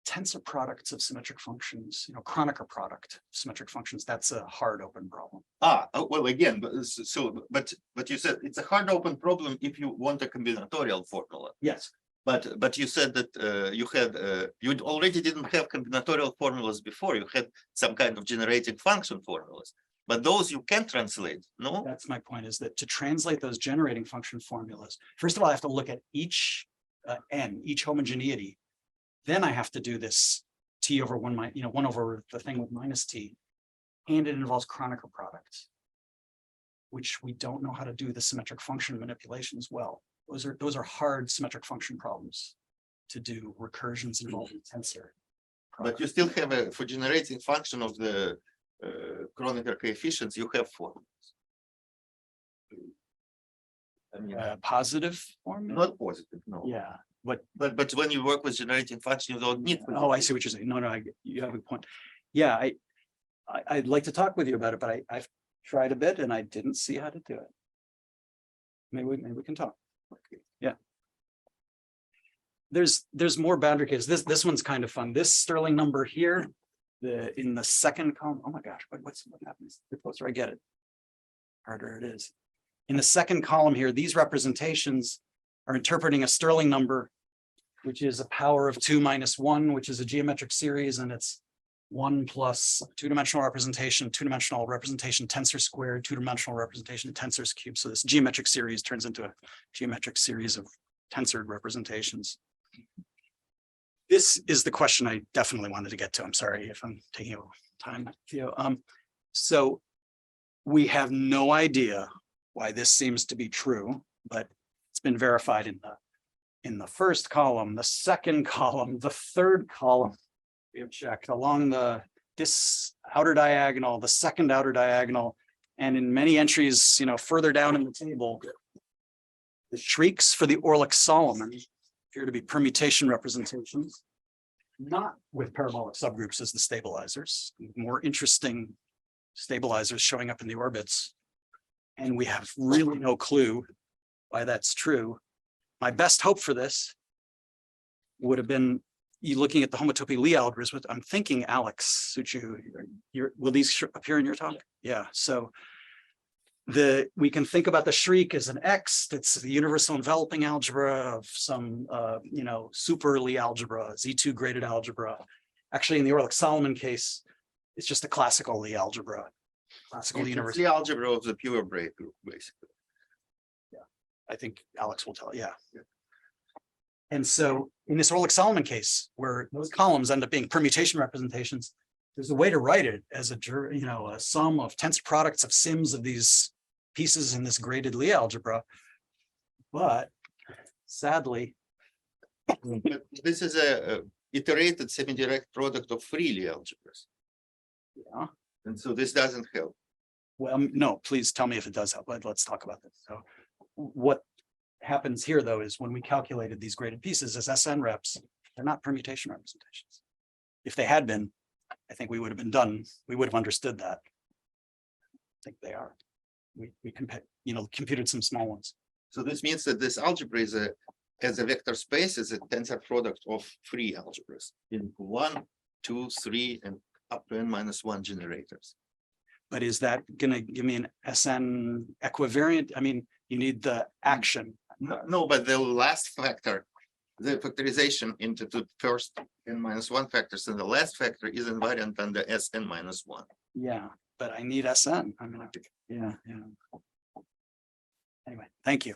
Tensor products of symmetric functions, Kronecker product of symmetric functions, that's a hard open problem. Well, again, but you said it's a hard open problem if you want a combinatorial formula. Yes. But you said that you already didn't have combinatorial formulas before. You had some kind of generating function formulas, but those you can translate. No, that's my point. Is that to translate those generating function formulas? First of all, I have to look at each n, each homogeneity. Then I have to do this t over 1 over the thing with minus t, and it involves Kronecker products, which we don't know how to do the symmetric function manipulations well. Those are hard symmetric function problems to do recursions involving tensor. But you still have for generating function of the Kronecker coefficients, you have formulas. I mean, positive formula? Not positive, no. Yeah. But when you work with generating function, you don't need. Oh, I see what you're saying. No, you have a point. Yeah, I'd like to talk with you about it, but I've tried a bit and I didn't see how to do it. Maybe we can talk. Yeah. There's more boundary cases. This one's kind of fun. This Stirling number here, in the second column. Oh my gosh, what happens? The closer I get it, harder it is. In the second column here, these representations are interpreting a Stirling number, which is a power of 2 minus 1, which is a geometric series, and it's 1 plus two-dimensional representation, two-dimensional representation tensor squared, two-dimensional representation tensors cubed. So this geometric series turns into a geometric series of tensored representations. This is the question I definitely wanted to get to. I'm sorry if I'm taking a time. So we have no idea why this seems to be true, but it's been verified in the first column, the second column, the third column. We have checked along this outer diagonal, the second outer diagonal, and in many entries, further down in the table, the shrieks for the Orlick Solomon appear to be permutation representations. not with parabolic subgroups as the stabilizers, more interesting stabilizers showing up in the orbits. And we have really no clue why that's true. My best hope for this would have been you looking at the homotopy Lie algebras, but I'm thinking, Alex, will these appear in your talk? Yeah, so we can think about the shriek as an X that's the universal enveloping algebra of some super Lie algebra, Z2 graded algebra. Actually, in the Orlick-Solomon case, it's just a classical Lie algebra. Classical It's universe. the algebra of the pure braid group, basically. I think Alex will tell, yeah. And so in this Orlick-Solomon case, where those columns end up being permutation representations, there's a way to write it as a sum of tensor products of sims of these pieces in this graded Lie algebra. But sadly, But this is a iterated semi-direct product of free Lie algebras. yeah. And so this doesn't help. Well, no, please tell me if it does help. Let's talk about this. So what happens here, though, is when we calculated these graded pieces as SN reps, they're not permutation representations. If they had been, I think we would have been done. We would have understood that. I think they are. We computed some small ones. So this means that this algebra is as a vector space is a tensor product of free algebras in 1, 2, 3, and up to n-1 generators. But is that going to give me an SN equivariant? I mean, you need the action. No, but the last factor, the factorization into the first n-1 factors, and the last factor is invariant under Sn-1. Yeah, but I need SN. I mean, yeah. Anyway, thank you.